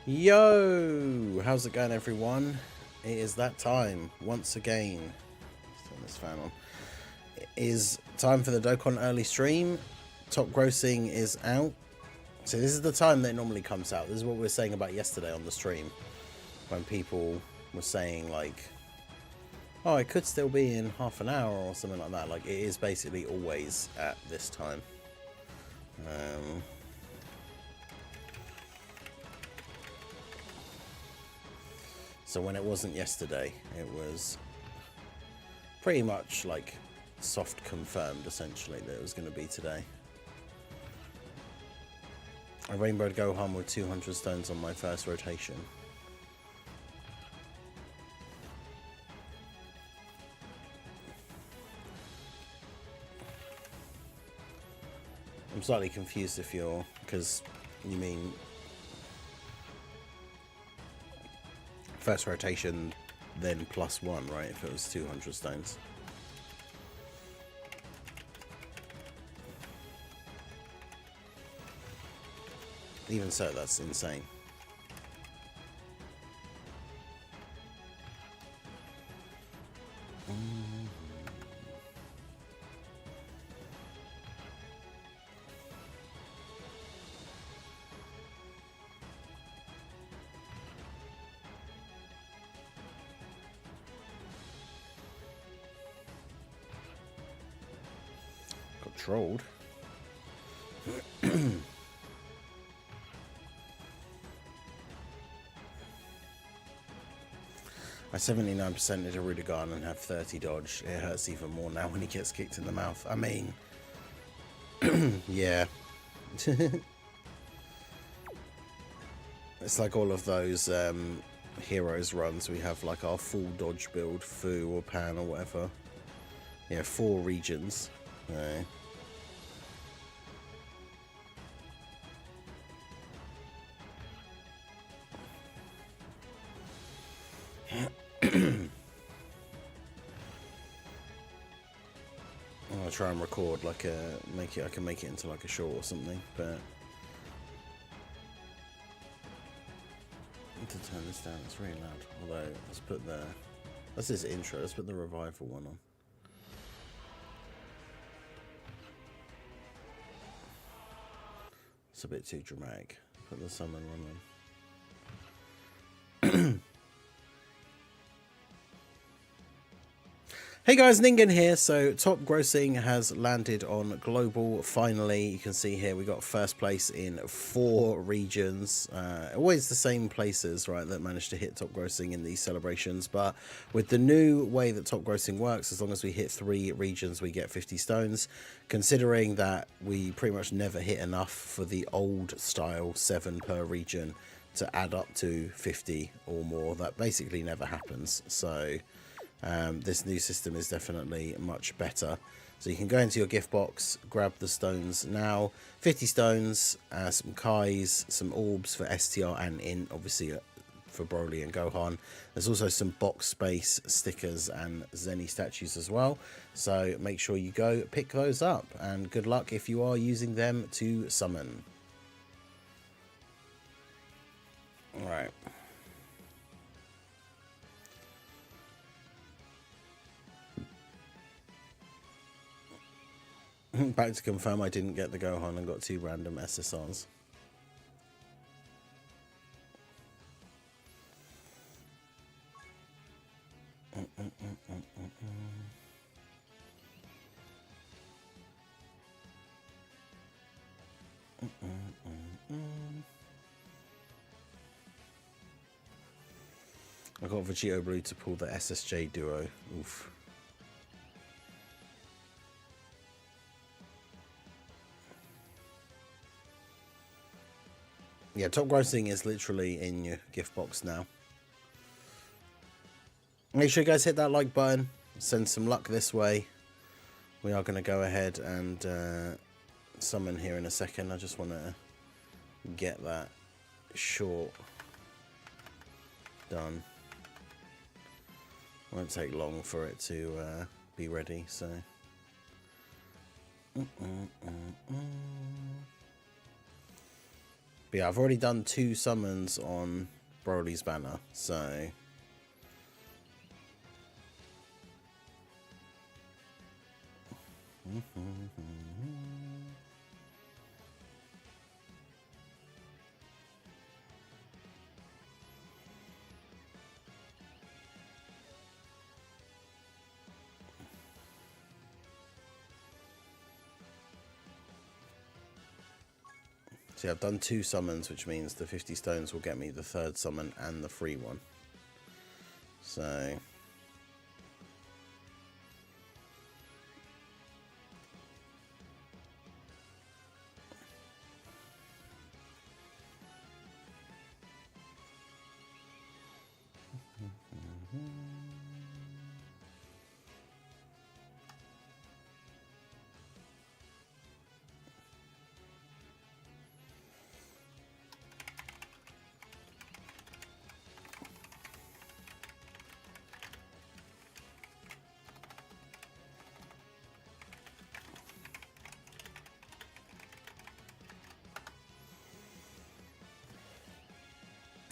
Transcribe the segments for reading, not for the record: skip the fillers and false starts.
Yo, how's it going, everyone? It is that time once again. Let's turn this fan on. It is time for the Dokkan early stream. Top grossing is out. So this is the time that it normally comes out. This is what we were saying about yesterday on the stream, when people were saying like, "Oh, it could still be in half an hour" or something like that. Like, it is basically always at this time. So when it wasn't yesterday, it was pretty much like soft confirmed, essentially, that it was going to be today. I rainbowed Gohan with 200 stones on my first rotation. I'm slightly confused if you're, because you mean first rotation then +1, right? If it was 200 stones. Even so, that's insane. Got trolled. I 79% did a Rudigan and have 30 dodge. It hurts even more now when he gets kicked in the mouth. I mean, yeah. It's like all of those heroes runs. We have like our full dodge build, Fu or Pan or whatever. Yeah, 4 regions. I'll try and record like a I can make it into like a short or something, but to turn this down, it's really loud. Although that's this intro. Let's put the revival one on. It's a bit too dramatic. Put the summon one on. Hey guys, Ningen here. So top grossing has landed on global finally. You can see here we got first place in 4 regions. Always the same places, right, that managed to hit top grossing in these celebrations. But with the new way that top grossing works, as long as we hit 3 regions, we get 50 stones. Considering that we pretty much never hit enough for the old style 7 per region to add up to 50 or more, that basically never happens. So this new system is definitely much better. So you can go into your gift box, grab the stones now. 50 stones, some Kais, some orbs for STR and in, obviously, for Broly and Gohan. There's also some box space stickers and Zenny statues as well. So make sure you go pick those up. And good luck if you are using them to summon. Alright. Back to confirm, I didn't get the Gohan and got 2 random SSRs. I got Vegito Blue to pull the SSJ duo. Oof. Yeah, top grossing is literally in your gift box now. Make sure you guys hit that like button. Send some luck this way. We are going to go ahead and summon here in a second. I just want to get that short done. Won't take long for it to be ready, so But yeah, I've already done 2 summons on Broly's banner, so... See, I've done 2 summons, which means the 50 stones will get me the 3rd summon and the free one. So...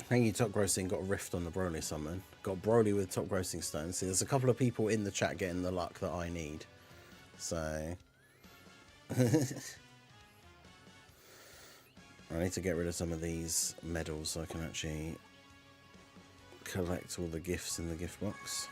Thank you, top grossing. Got a rift on the Broly summon. Got Broly with top grossing stones. See, there's a couple of people in the chat getting the luck that I need. So... I need to get rid of some of these medals so I can actually collect all the gifts in the gift box.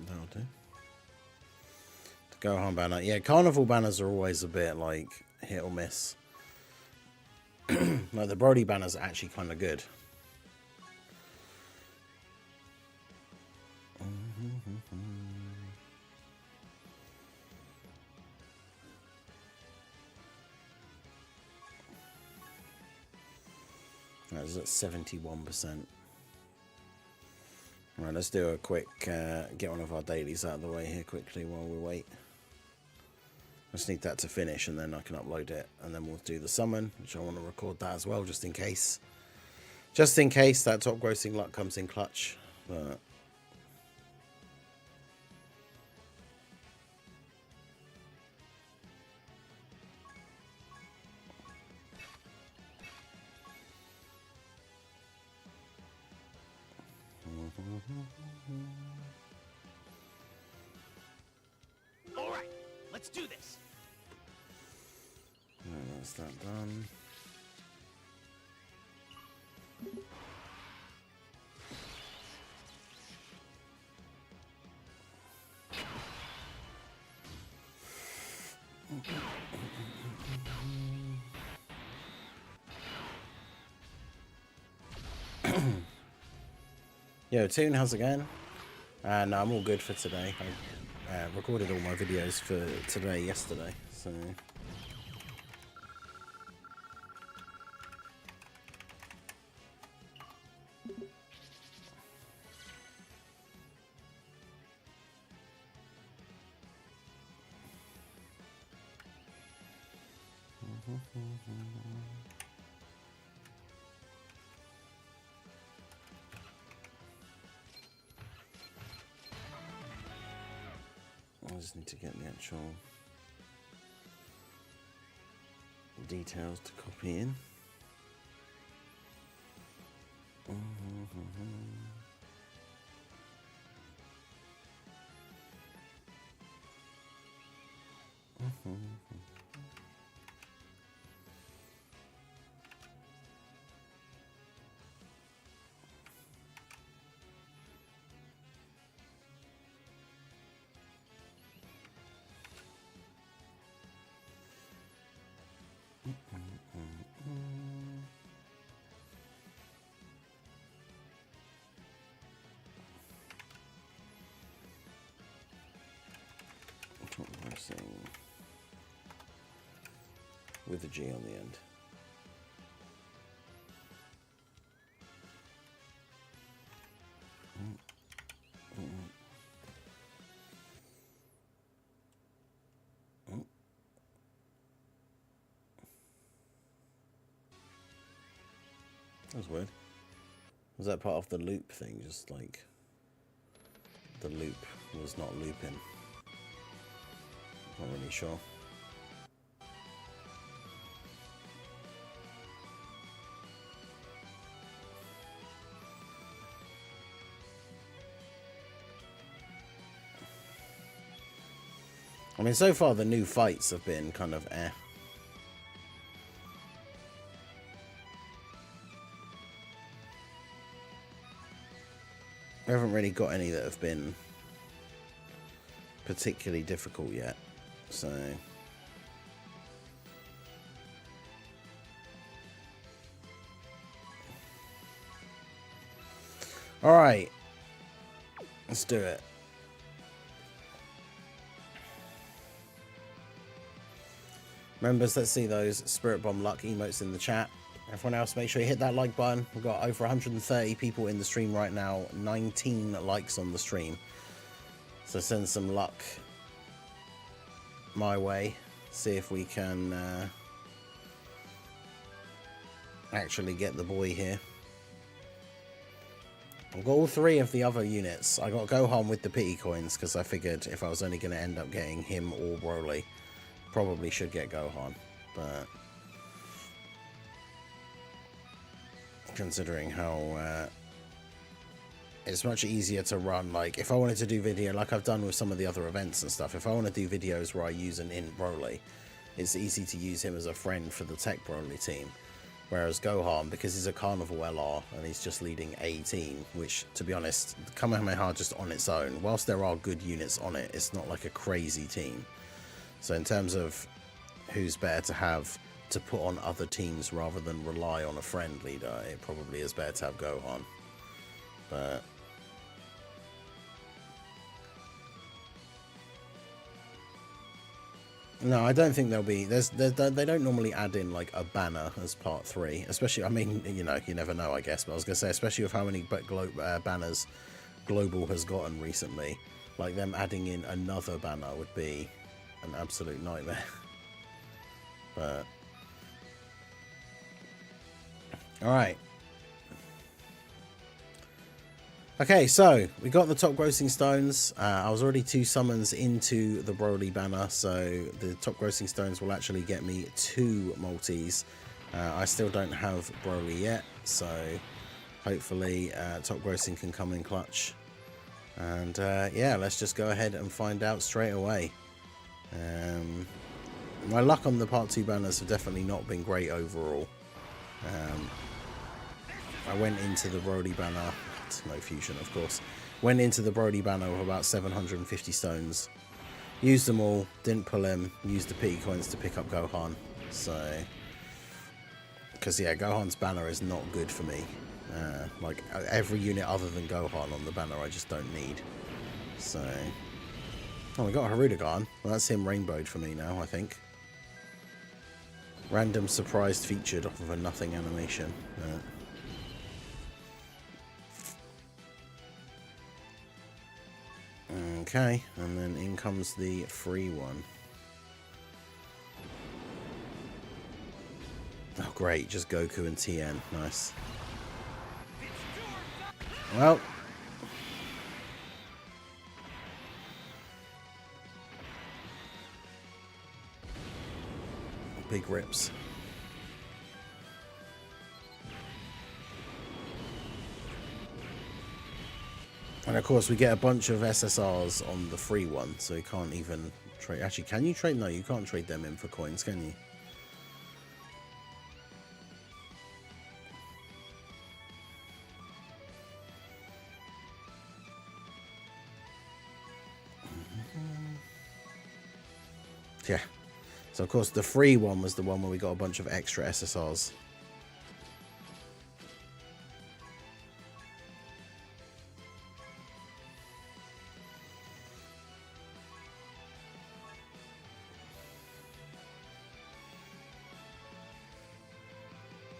That'll do. The Gohan banner. Yeah, Carnival banners are always a bit like hit or miss. Like the Brody banners are actually kind of good. That's at 71%. Right, let's do a quick get one of our dailies out of the way here quickly while we wait. I just need that to finish and then I can upload it, and then we'll do the summon, which I want to record that as well, just in case. Just in case that top grossing luck comes in clutch. But all right, let's do this. that's that done. Yo, Toon, how's it going? No, I'm all good for today. I recorded all my videos for today yesterday, so... I just need to get the actual details to copy in. Grossing with a G on the end. That was weird. Was that part of the loop thing? Just like the loop was not looping. Not really sure. I mean, so far the new fights have been kind of eh. I haven't really got any that have been particularly difficult yet, so all right, let's do it. Members, let's see those Spirit Bomb luck emotes in the chat. Everyone else, make sure you hit that like button. We've got over 130 people in the stream right now, 19 likes on the stream. So send some luck my way. See if we can actually get the boy here. I've got all three of the other units. I got Gohan with the pity coins because I figured if I was only going to end up getting him or Broly, probably should get Gohan. But considering how it's much easier to run, like if I wanted to do video like I've done with some of the other events and stuff, if I want to do videos where I use an int Broly, it's easy to use him as a friend for the Tech Broly team. Whereas Gohan, because he's a Carnival LR and he's just leading a team, which to be honest, Kamehameha just on its own, whilst there are good units on it, it's not like a crazy team. So in terms of who's better to have to put on other teams rather than rely on a friend leader, it probably is better to have Gohan. But no, I don't think there'll be. They don't normally add in like a banner as part 3, especially. I mean, you know, you never know, I guess. But I was gonna say, especially with how many banners Global has gotten recently, like them adding in another banner would be an absolute nightmare. But all right. Okay, so we got the top grossing stones. I was already 2 summons into the Broly banner, so the top grossing stones will actually get me 2 multis. I still don't have Broly yet, so hopefully top grossing can come in clutch. And yeah, let's just go ahead and find out straight away. My luck on the part 2 banners have definitely not been great overall. I went into the Broly banner, no fusion of course, went into the Broly banner with about 750 stones, used them all, didn't pull him, used the pity coins to pick up Gohan, so, because yeah, Gohan's banner is not good for me, like every unit other than Gohan on the banner I just don't need, so, oh, we got Harudagon, well that's him rainbowed for me now I think. Random surprised featured off of a nothing animation. Okay, and then in comes the free one. Oh great, just Goku and Tien. Nice. Well, big rips. And of course we get a bunch of SSRs on the free one, so you can't even trade. Actually, can you trade? No, you can't trade them in for coins, can you? Yeah. So of course the free one was the one where we got a bunch of extra SSRs.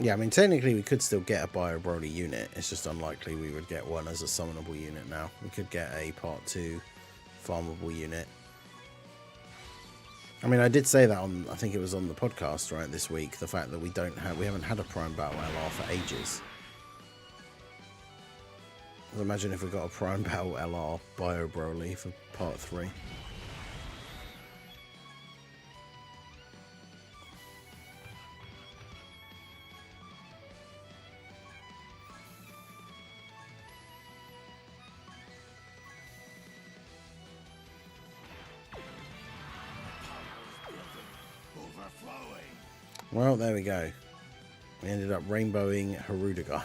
Yeah, I mean, technically we could still get a Bio Broly unit. It's just unlikely we would get one as a summonable unit now. We could get a Part 2 farmable unit. I mean, I did say that on, I think it was on the podcast, right, this week, the fact that we haven't had a Prime Battle LR for ages. Imagine if we got a Prime Battle LR Bio Broly for Part 3. Well, there we go. We ended up rainbowing Harudagon.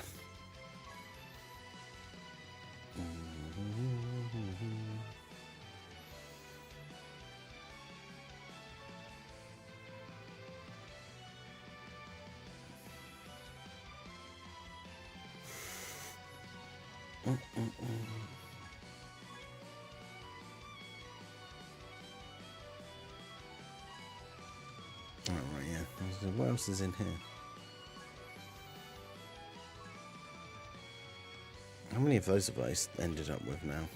Alright, yeah. What else is in here? How many of those have I ended up with now?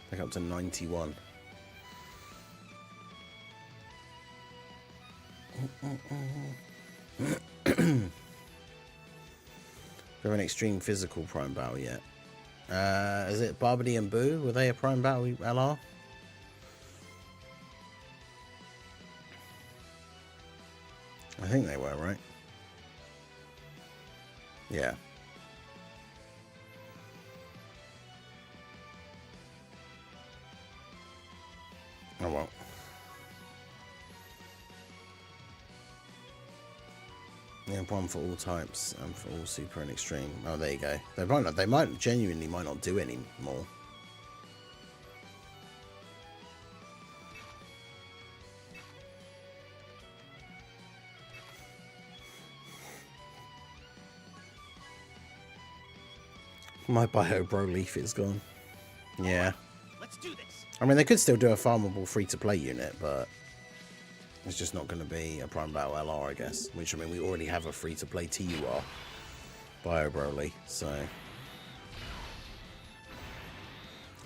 I think up to 91. We have an extreme physical Prime Battle yet. Is it Barbary and Boo? Were they a Prime Battle LR? I think they were, right? Yeah. Oh well. Yeah, one for all types and for all super and extreme. Oh, there you go. They might genuinely might not do any more. My Bio Bro Leaf is gone. Yeah. Let's do this. I mean, they could still do a farmable free-to-play unit, but it's just not going to be a Prime Battle LR, I guess. Which, I mean, we already have a free-to-play TUR Bio Broly, so...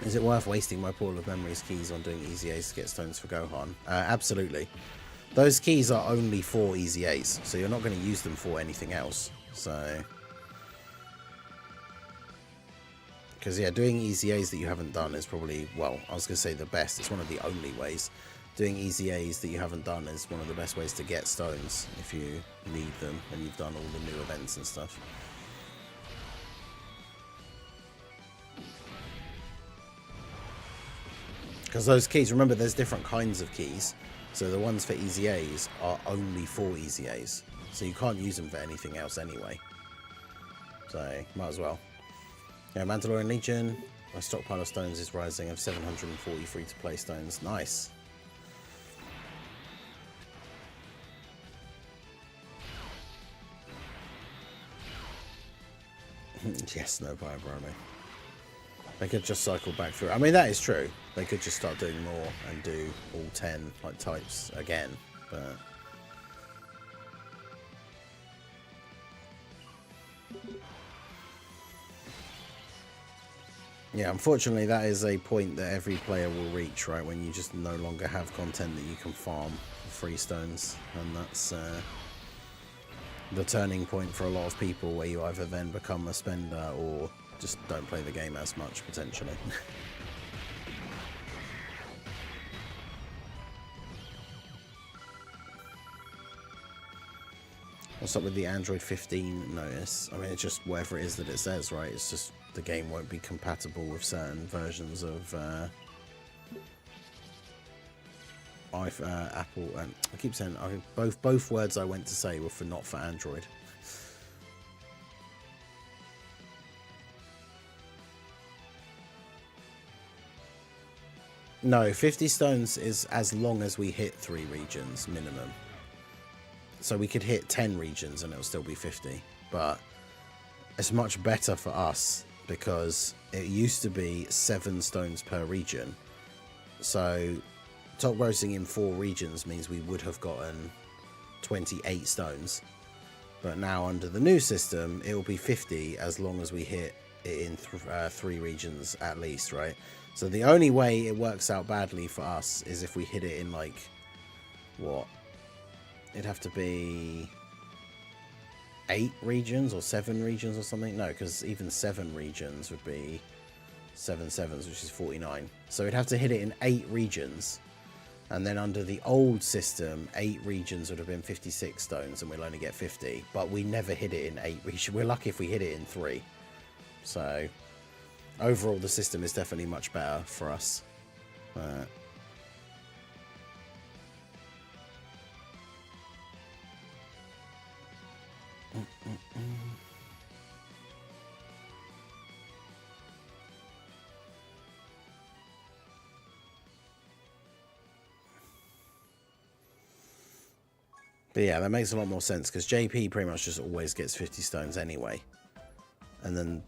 Is it worth wasting my pool of memories keys on doing easy A's to get stones for Gohan? Absolutely. Those keys are only for easy A's, so you're not going to use them for anything else. So... Because, yeah, doing easy A's that you haven't done is probably, well, I was going to say the best. It's one of the only ways. Doing easy A's that you haven't done is one of the best ways to get stones if you need them and you've done all the new events and stuff. Because those keys, remember, there's different kinds of keys. So the ones for easy A's are only for easy A's. So you can't use them for anything else anyway. So, might as well. Yeah, Mandalorian Legion. My stockpile of stones is rising. I have 740 free-to-play stones. Nice. Yes, no Bio Broly. They could just cycle back through. I mean, that is true. They could just start doing more and do all 10 like types again, but... Yeah, unfortunately that is a point that every player will reach, right, when you just no longer have content that you can farm for free stones, and that's the turning point for a lot of people, where you either then become a spender or just don't play the game as much, potentially. What's up with the Android 15 notice? I mean, it's just whatever it is that it says, right? It's just the game won't be compatible with certain versions of Apple. And I keep saying both words I went to say were for not for Android. No, 50 stones is as long as we hit 3 regions minimum. So we could hit 10 regions and it'll still be 50. But it's much better for us because it used to be 7 stones per region. So top grossing in 4 regions means we would have gotten 28 stones. But now under the new system, it will be 50 as long as we hit it in 3 regions at least, right? So the only way it works out badly for us is if we hit it in, like, what? It'd have to be 8 regions or 7 regions or something. No, because even 7 regions would be 7 sevens, which is 49. So it'd have to hit it in 8 regions. And then under the old system, 8 regions would have been 56 stones and we'll only get 50. But we never hit it in 8 regions. We're lucky if we hit it in 3. So overall, the system is definitely much better for us. But yeah, that makes a lot more sense because JP pretty much just always gets 50 stones anyway. And then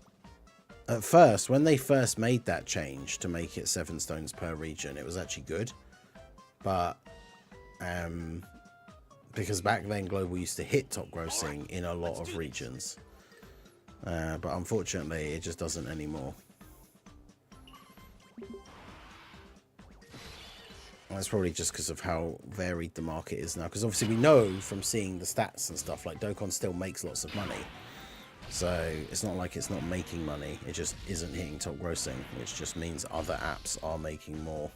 at first, when they first made that change to make it 7 stones per region, it was actually good. But because back then Global used to hit top grossing in a lot of regions. But unfortunately, it just doesn't anymore. That's probably just because of how varied the market is now. Because obviously we know from seeing the stats and stuff, like Dokkan still makes lots of money. So it's not like it's not making money. It just isn't hitting top grossing, which just means other apps are making more.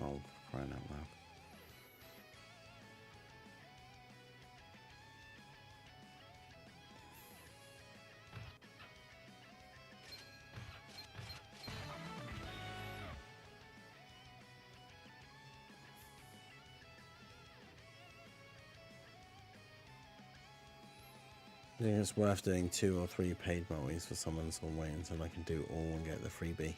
Oh, crying out loud. I think it's worth doing 2 or 3 paid multis for someone, so I'll wait until I can do all and get the freebie.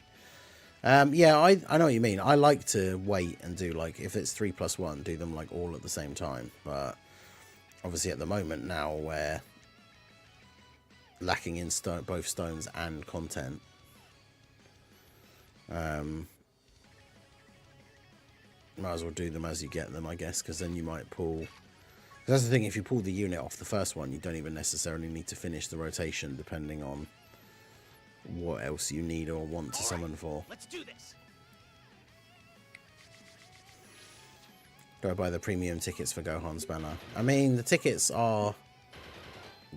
Yeah, I know what you mean. I like to wait and do, like, if it's 3+1, do them like all at the same time. But obviously at the moment now we're lacking in both stones and content. Might as well do them as you get them, I guess, because then you might pull. That's the thing, if you pull the unit off the first one, you don't even necessarily need to finish the rotation, depending on what else you need or want to summon for. Let's do this. Go buy the premium tickets for Gohan's banner. I mean, the tickets are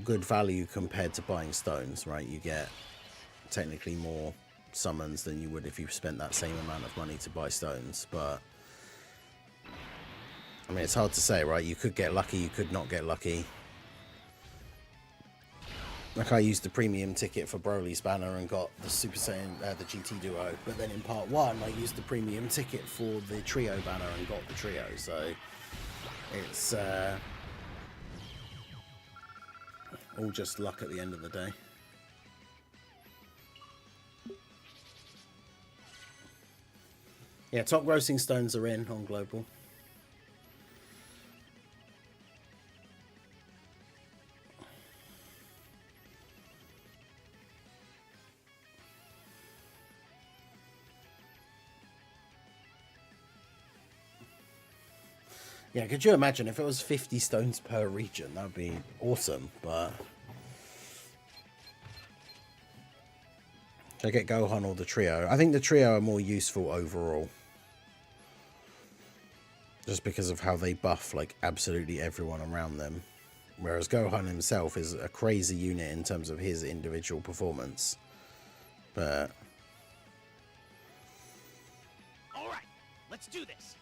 good value compared to buying stones, right? You get technically more summons than you would if you spent that same amount of money to buy stones, but I mean, it's hard to say, right? You could get lucky, you could not get lucky. Like, I used the premium ticket for Broly's banner and got the Super Saiyan, the GT Duo, but then in part 1, I used the premium ticket for the Trio banner and got the Trio, so it's all just luck at the end of the day. Yeah, top grossing stones are in on Global. Yeah, could you imagine if it was 50 stones per region? That would be awesome, but should I get Gohan or the Trio? I think the Trio are more useful overall. Just because of how they buff, like, absolutely everyone around them. Whereas Gohan himself is a crazy unit in terms of his individual performance. But Alright, let's do this.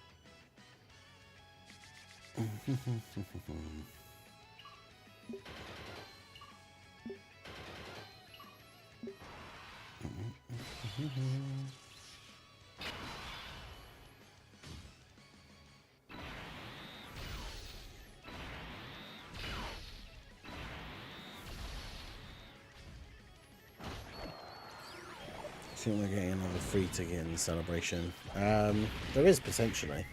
think we're getting another free ticket in the celebration. There is potentially.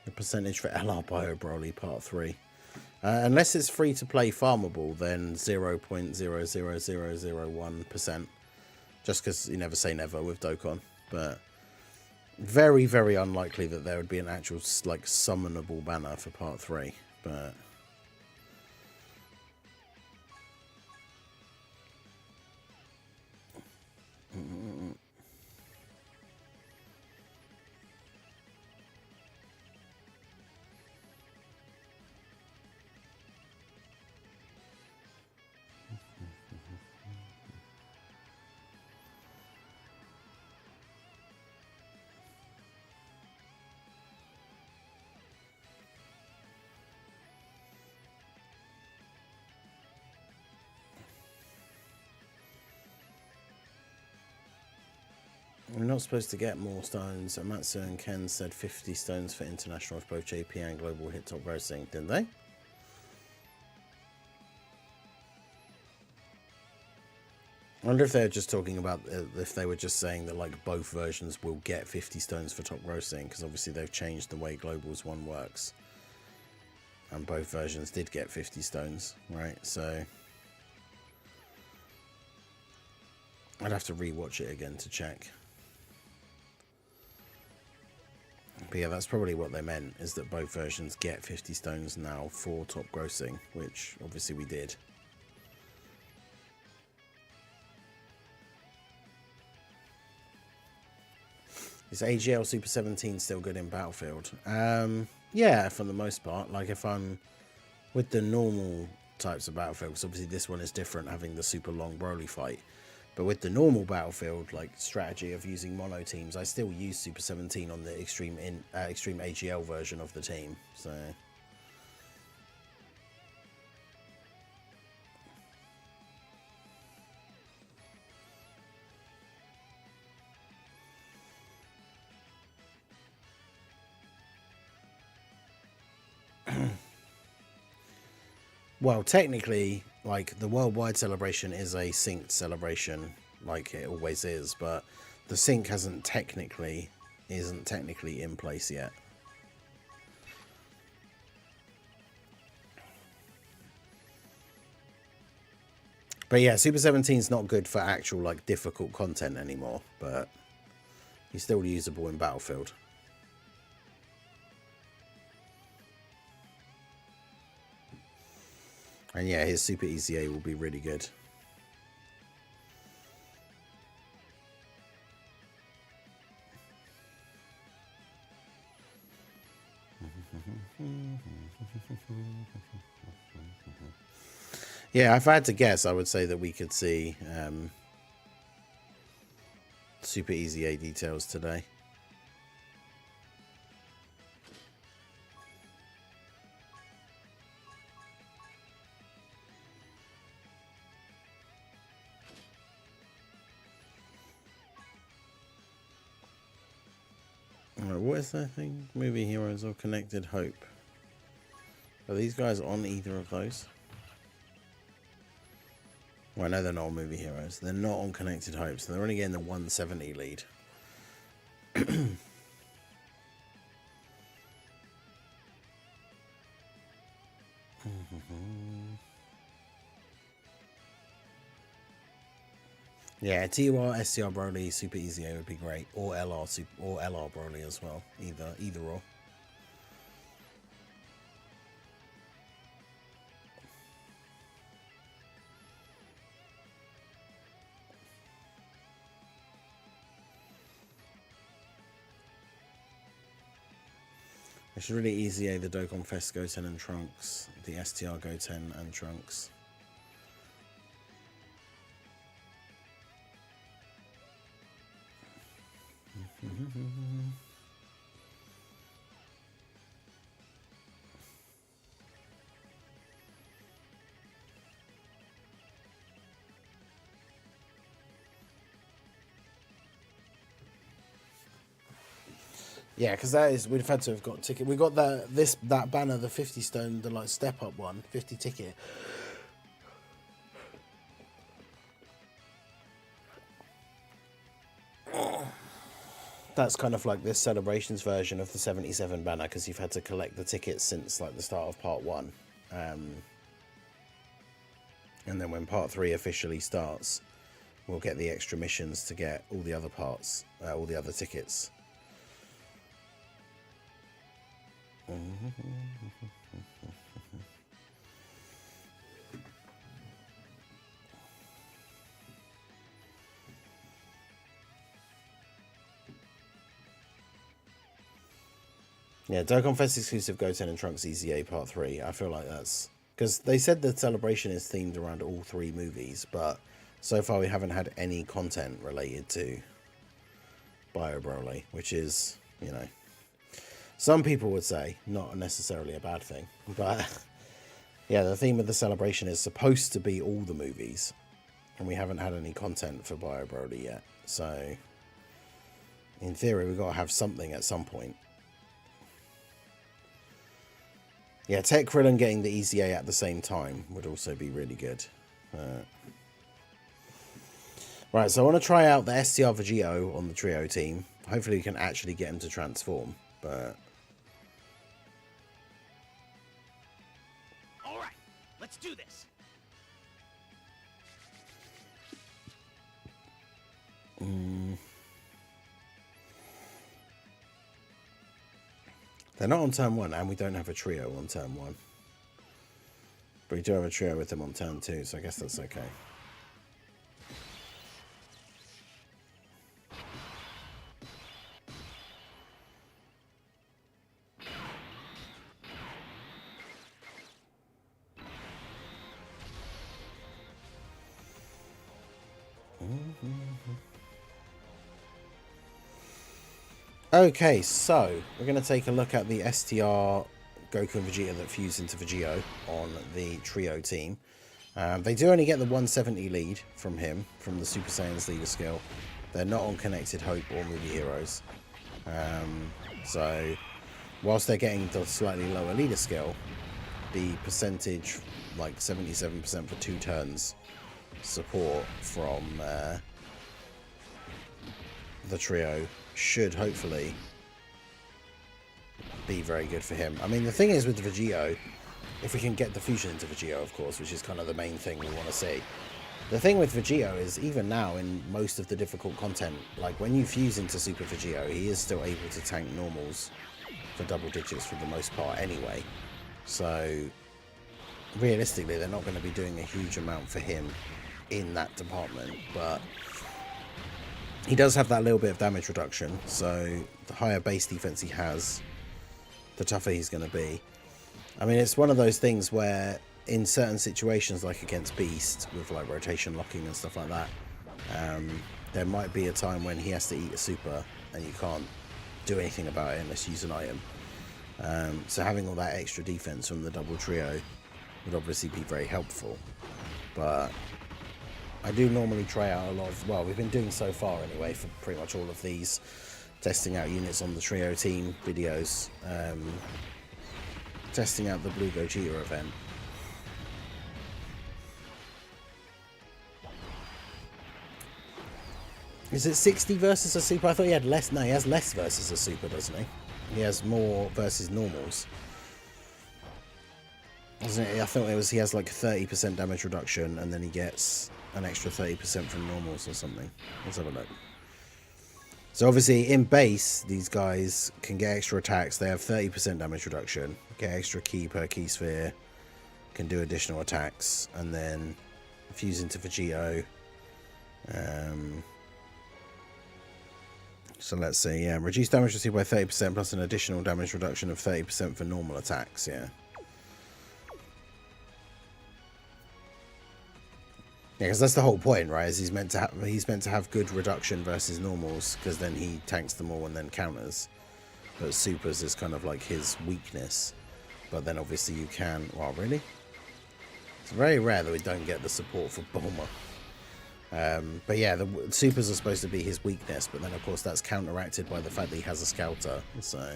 The percentage for LR Bio Broly Part 3. Unless it's free to play farmable, then 0.00001%. Just because you never say never with Dokkan. But very, very unlikely that there would be an actual like summonable banner for Part 3. But we're not supposed to get more stones. Amatsu and Ken said 50 stones for international if both JP and global hit top grossing, didn't they? I wonder if they're just talking about if they were just saying that like both versions will get 50 stones for top grossing, because obviously they've changed the way Global's one works, and both versions did get 50 stones, right? So I'd have to rewatch it again to check. But yeah, that's probably what they meant, is that both versions get 50 stones now for top grossing, which obviously we did. Is AGL Super 17 still good in Battlefield? Yeah, for the most part. Like if I'm with the normal types of Battlefield, because obviously this one is different, having the super long Broly fight. But with the normal Battlefield, like strategy of using mono teams, I still use Super 17 on the extreme AGL version of the team. So well, technically, like the worldwide celebration is a synced celebration, like it always is, but the sync isn't technically in place yet. But yeah, Super 17 is not good for actual like difficult content anymore, but he's still usable in Battlefield. And yeah, his Super Easy A will be really good. Yeah, if I had to guess, I would say that we could see Super Easy A details today. What is that thing? Movie Heroes or Connected Hope? Are these guys on either of those? Well, I know they're not on Movie Heroes. They're not on Connected Hope, so they're only getting the 170 lead. Yeah, TUR, SCR Broly, Super Easy A would be great, or LR Broly as well. Either or. It's really easy. The Dokkan Fest Goten and Trunks, the STR Goten and Trunks. Yeah, because that is, we'd have had to have got ticket. We got that banner, the 50 stone, the like step up one, 50 ticket. That's kind of like this celebrations version of the 77 banner, because you've had to collect the tickets since like the start of part 1. And then when part 3 officially starts, we'll get the extra missions to get all the other parts, all the other tickets. Yeah, Dokkan Fest exclusive Goten and Trunks EZA Part 3. I feel like that's... Because they said the celebration is themed around all 3 movies, but so far we haven't had any content related to Bio Broly, which is, you know... Some people would say not necessarily a bad thing, but yeah, the theme of the celebration is supposed to be all the movies, and we haven't had any content for Bio Broly yet. So, in theory, we've got to have something at some point. Yeah, Tech Krillin getting the EZA at the same time would also be really good. Right, so I want to try out the STR Vegito on the trio team. Hopefully we can actually get him to transform, but... Alright, let's do this. They're not on turn 1, and we don't have a trio on turn 1. But we do have a trio with them on turn 2, so I guess that's okay. Okay, so we're going to take a look at the STR Goku and Vegeta that fuse into Vegito on the trio team. They do only get the 170 lead from him, from the Super Saiyan's leader skill. They're not on Connected Hope or Movie Heroes. So, whilst they're getting the slightly lower leader skill, the percentage, like 77% for 2 turns support from the trio, should hopefully be very good for him. I mean, the thing is with Vegito, if we can get the fusion into Vegito, of course, which is kind of the main thing we want to see. The thing with Vegito is, even now in most of the difficult content, like when you fuse into Super Vegito, he is still able to tank normals for double digits for the most part anyway. So realistically, they're not going to be doing a huge amount for him in that department, but he does have that little bit of damage reduction, so the higher base defense he has, the tougher he's going to be. I mean, it's one of those things where in certain situations, like against Beast, with like rotation locking and stuff like that, there might be a time when he has to eat a super and you can't do anything about it unless you use an item. So having all that extra defense from the double trio would obviously be very helpful. But I do normally try out a lot of, well, we've been doing so far anyway for pretty much all of these, testing out units on the trio team videos, testing out the Blue Gogeta event. Is it 60 versus a super? I thought he had less. No, he has less versus a super, doesn't he? He has more versus normals. Doesn't it? I thought it was, he has like 30% damage reduction and then he gets an extra 30% from normals or something. Let's have a look. So obviously in base, these guys can get extra attacks. They have 30% damage reduction, get extra ki per ki sphere, can do additional attacks, and then fuse into Vegito. So let's see, yeah, reduce damage received by 30% plus an additional damage reduction of 30% for normal attacks, yeah. Yeah, because that's the whole point, right? Is he's meant to have good reduction versus normals, because then he tanks them all and then counters. But supers is kind of like his weakness. But then obviously you can... Well, really? It's very rare that we don't get the support for Bulma. But yeah, the supers are supposed to be his weakness, but then of course that's counteracted by the fact that he has a scouter, so...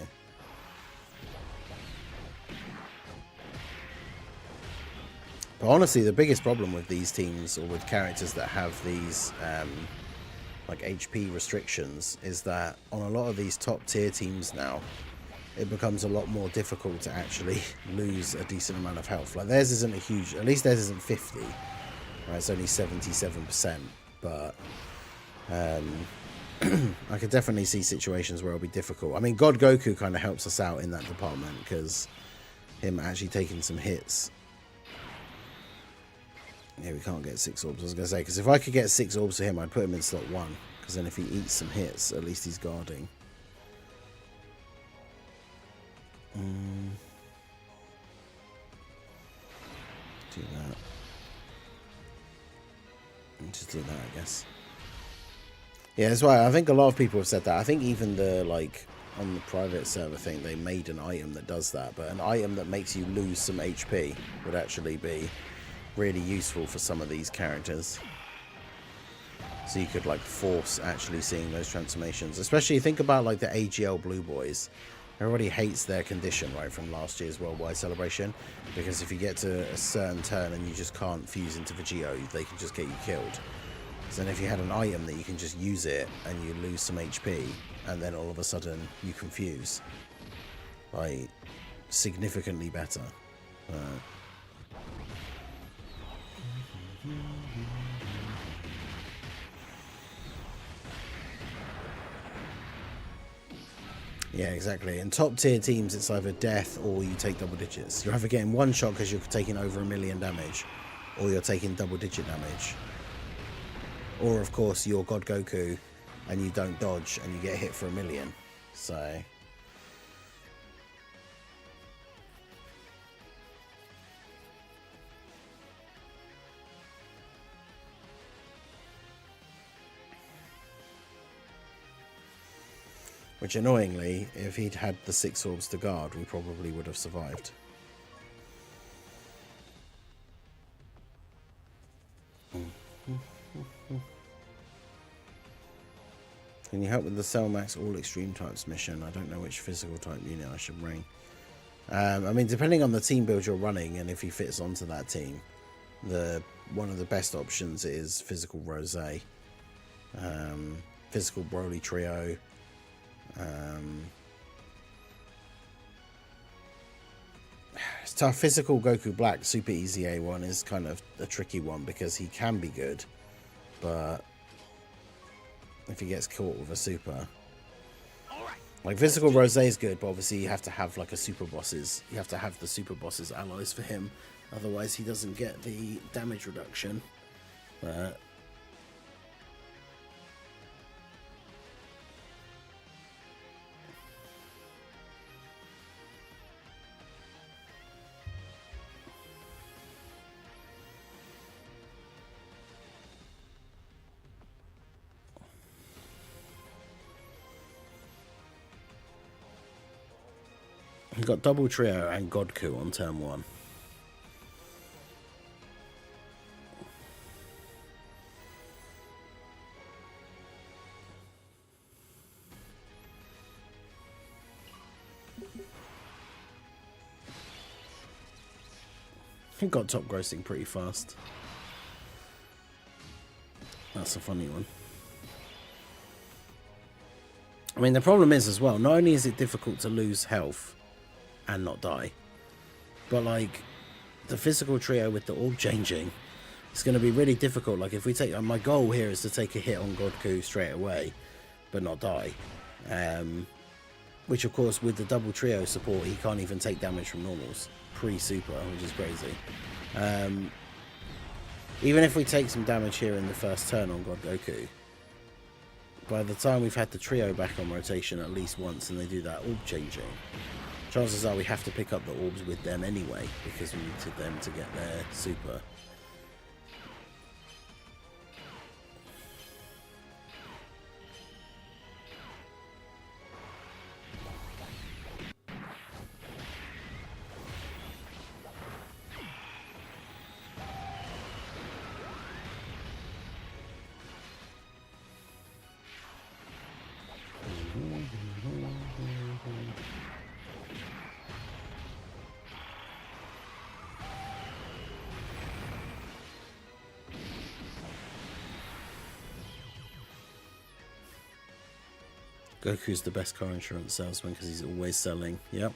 But honestly, the biggest problem with these teams, or with characters that have these like HP restrictions, is that on a lot of these top tier teams now, it becomes a lot more difficult to actually lose a decent amount of health. Like theirs isn't a huge, at least theirs isn't 50, right? It's only 77%, but I could definitely see situations where it'll be difficult. I mean, God Goku kind of helps us out in that department, because him actually taking some hits. Yeah, we can't get 6 orbs, I was going to say, because if I could get 6 orbs for him, I'd put him in slot 1, because then if he eats some hits, at least he's guarding. Do that. Just do that, I guess. Yeah, that's why I think a lot of people have said that. I think even the, like, on the private server thing, they made an item that does that, but an item that makes you lose some HP would actually be really useful for some of these characters. So you could, like, force actually seeing those transformations. Especially, think about, like, the AGL Blue Boys. Everybody hates their condition, right, from last year's Worldwide Celebration, because if you get to a certain turn and you just can't fuse into Vegito, they can just get you killed. So then if you had an item that you can just use it and you lose some HP, and then all of a sudden you can fuse, like, significantly better. Yeah, exactly. In top tier teams, it's either death or you take double digits. You're either getting one shot because you're taking over 1,000,000 damage, or you're taking double digit damage. Or, of course, you're God Goku and you don't dodge and you get hit for 1,000,000. So... Which, annoyingly, if he'd had the 6 orbs to guard, we probably would have survived. Can you help with the Cell Max All Extreme Types mission? I don't know which physical type unit I should bring. I mean, depending on the team build you're running and if he fits onto that team, one of the best options is Physical Rose, Physical Broly Trio. It's tough. Physical Goku Black Super Easy A1 is kind of a tricky one because he can be good, but if he gets caught with a super, like Physical Rose is good, but obviously you have to have like a super bosses. You have to have the super bosses alloys for him, otherwise he doesn't get the damage reduction. But he got double trio and Godku on turn 1. He got top grossing pretty fast. That's a funny one. I mean, the problem is as well, not only is it difficult to lose health and not die, but like the physical trio with the orb changing, it's going to be really difficult. Like if we take, my goal here is to take a hit on Godku straight away but not die, which of course with the double trio support he can't even take damage from normals pre-super, which is crazy. Even if we take some damage here in the first turn on God Goku, by the time we've had the trio back on rotation at least once and they do that orb changing, chances are we have to pick up the orbs with them anyway, because we need them to get their super. Goku's the best car insurance salesman because he's always selling. Yep.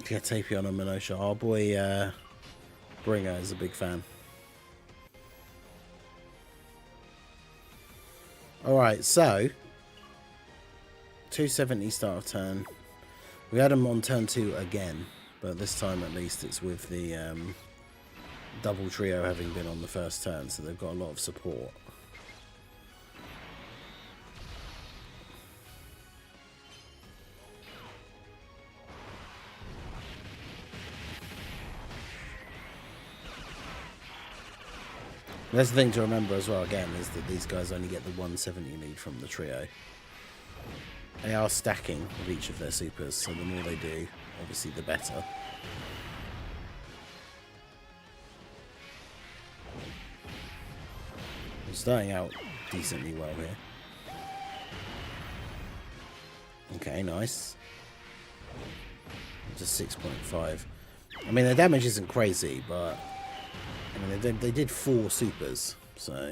Get Tapion and Minosha. Our boy Bringer is a big fan. Alright, so 270 start of turn. We had them on turn 2 again, but this time at least it's with the double trio having been on the first turn, so they've got a lot of support. That's the thing to remember as well, again, is that these guys only get the 170 lead from the trio. They are stacking with each of their supers, so the more they do, obviously the better. We're starting out decently well here. Okay, nice. Just 6.5. I mean, the damage isn't crazy, but I mean, they did 4 supers, so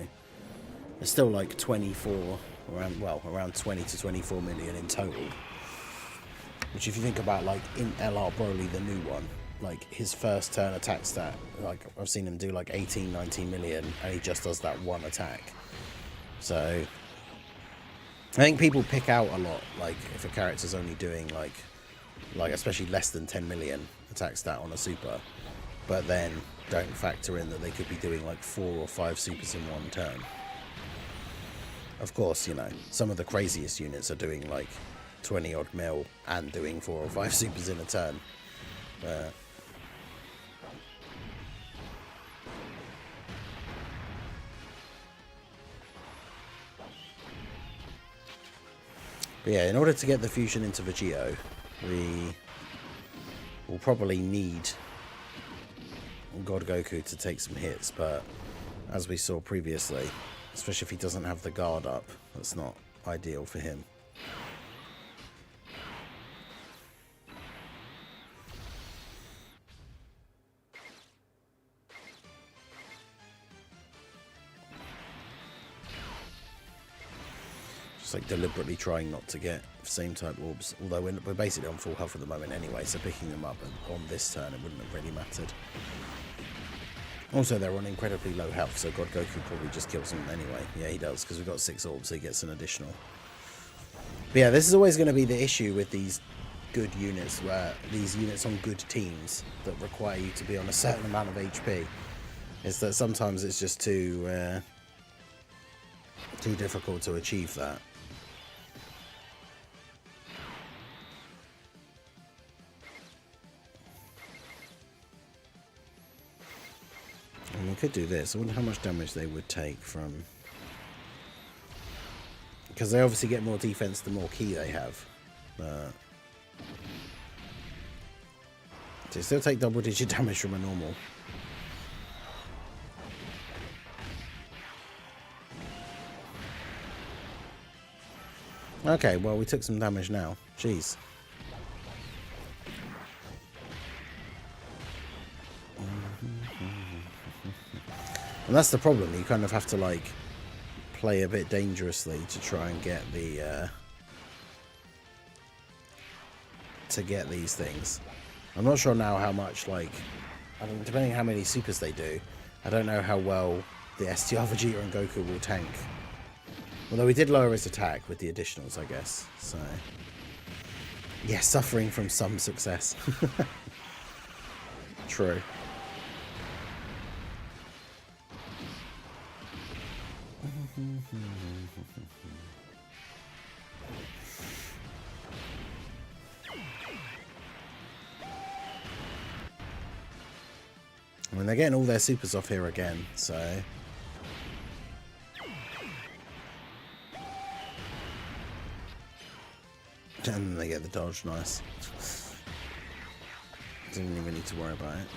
it's still like 24, around 20 to 24 million in total. Which, if you think about, like, in LR Broly, the new one, like, his first turn attack stat, like, I've seen him do like 18, 19 million, and he just does that one attack. So I think people pick out a lot, like, if a character's only doing like especially less than 10 million attack stat on a super, but then don't factor in that they could be doing like 4 or 5 supers in one turn. Of course, you know, some of the craziest units are doing like 20 odd mil and doing 4 or 5 supers in a turn. But yeah, in order to get the fusion into Vegito, we will probably need God Goku to take some hits, but as we saw previously, especially if he doesn't have the guard up, that's not ideal for him. Just like deliberately trying not to get same type orbs, although we're basically on full health at the moment anyway, so picking them up on this turn, it wouldn't have really mattered. Also, they're on incredibly low health, so God Goku probably just kills them anyway. Yeah, he does, because we've got 6 orbs, so he gets an additional. But yeah, this is always going to be the issue with these good units, where these units on good teams that require you to be on a certain amount of HP, is that sometimes it's just too difficult to achieve that. And we could do this. I wonder how much damage they would take from... Because they obviously get more defense the more ki they have. They still take double-digit damage from a normal. Okay, well, we took some damage now. Jeez. And that's the problem. You kind of have to, like, play a bit dangerously to try and get the to get these things. I'm not sure now how much, like, I mean, depending on how many supers they do, I don't know how well the STR Vegeta and Goku will tank. Although we did lower his attack with the additionals, I guess. So yeah, suffering from some success. True. I mean, they're getting all their supers off here again, so... And then they get the dodge, nice. Didn't even need to worry about it.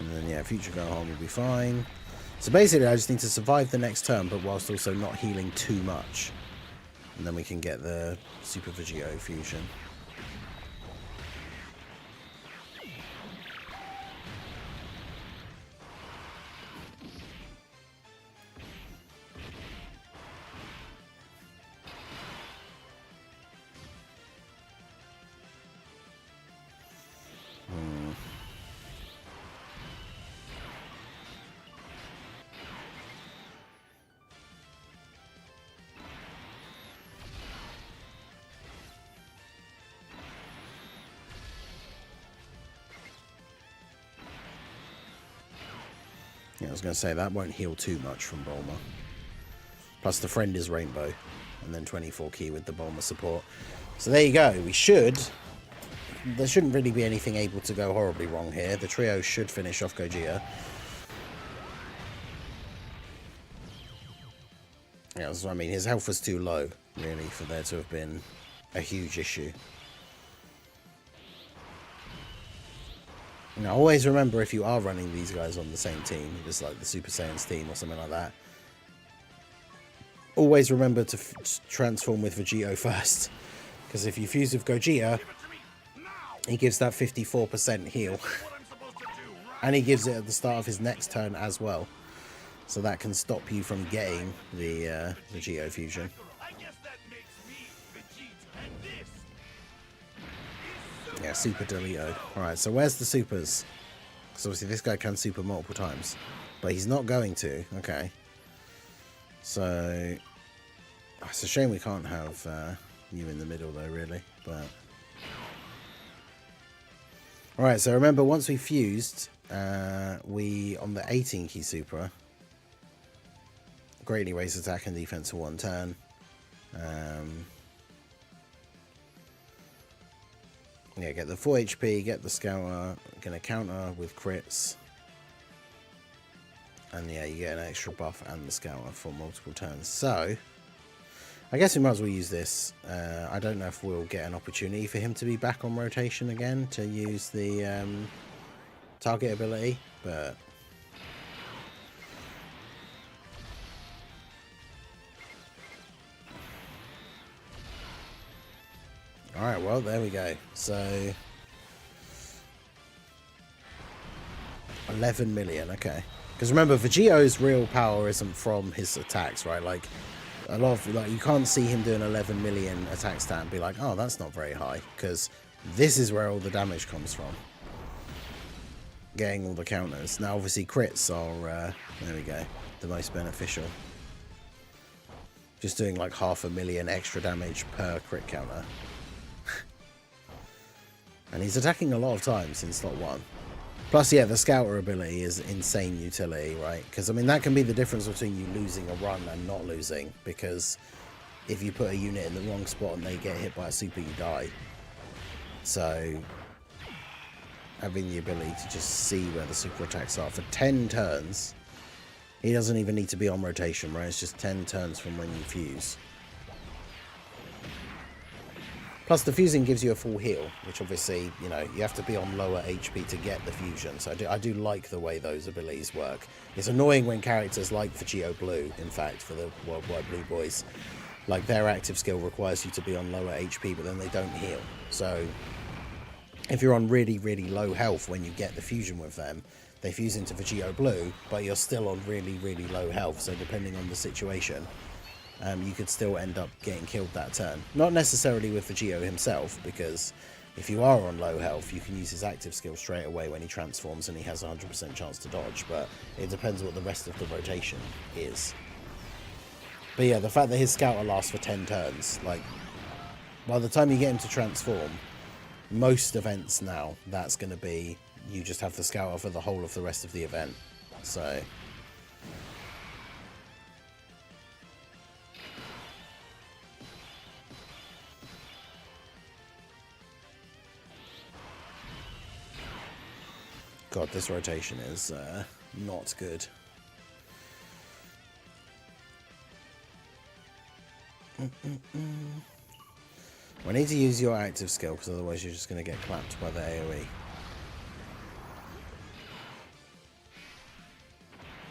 And then, yeah, future Gohan will be fine. So basically, I just need to survive the next turn, but whilst also not healing too much. And then we can get the Super Vegito fusion. Yeah, I was going to say, that won't heal too much from Bulma. Plus the friend is Rainbow. And then 24 key with the Bulma support. So there you go. There shouldn't really be anything able to go horribly wrong here. The trio should finish off Gogeta. Yeah, that's what I mean. His health was too low, really, for there to have been a huge issue. Now, always remember, if you are running these guys on the same team, just like the Super Saiyans team or something like that, always remember to transform with Vegito first. Because if you fuse with Gogeta, he gives that 54% heal. And he gives it at the start of his next turn as well. So that can stop you from getting the Vegito fusion. Yeah, Super Delito. Alright, so where's the supers? Because obviously this guy can super multiple times. But he's not going to. Okay. So it's a shame we can't have you in the middle though, really. But alright, so remember, once we fused, we, on the 18 key super, greatly raised attack and defense for 1 turn. Yeah, get the 4 HP, get the Scour, gonna counter with crits. And yeah, you get an extra buff and the Scour for multiple turns. So, I guess we might as well use this. I don't know if we'll get an opportunity for him to be back on rotation again to use the target ability, but alright, well, there we go. So 11 million, okay. Because remember, Vegito's real power isn't from his attacks, right? Like, a lot of, like, you can't see him doing 11 million attack stat and be like, oh, that's not very high. Because this is where all the damage comes from. Getting all the counters. Now, obviously, crits are, there we go, the most beneficial. Just doing like 500,000 extra damage per crit counter. And he's attacking a lot of times in slot 1. Plus, yeah, the Scouter ability is insane utility, right? Because, I mean, that can be the difference between you losing a run and not losing. Because if you put a unit in the wrong spot and they get hit by a super, you die. So, having the ability to just see where the super attacks are for 10 turns. He doesn't even need to be on rotation, right? It's just 10 turns from when you fuse. Plus, the fusing gives you a full heal, which obviously, you know, you have to be on lower HP to get the fusion. So I do like the way those abilities work. It's annoying when characters like Vegito Blue, in fact, for the Worldwide Blue Boys, like their active skill requires you to be on lower HP, but then they don't heal. So if you're on really, really low health when you get the fusion with them, they fuse into Vegito Blue, but you're still on really, really low health. So depending on the situation, you could still end up getting killed that turn. Not necessarily with Vegito himself, because if you are on low health, you can use his active skill straight away when he transforms and he has a 100% chance to dodge, but it depends what the rest of the rotation is. But yeah, the fact that his Scouter lasts for 10 turns, like, by the time you get him to transform, most events now, that's going to be, you just have the Scouter for the whole of the rest of the event. So God, this rotation is not good. We need to use your active skill, because otherwise you're just going to get clapped by the AoE.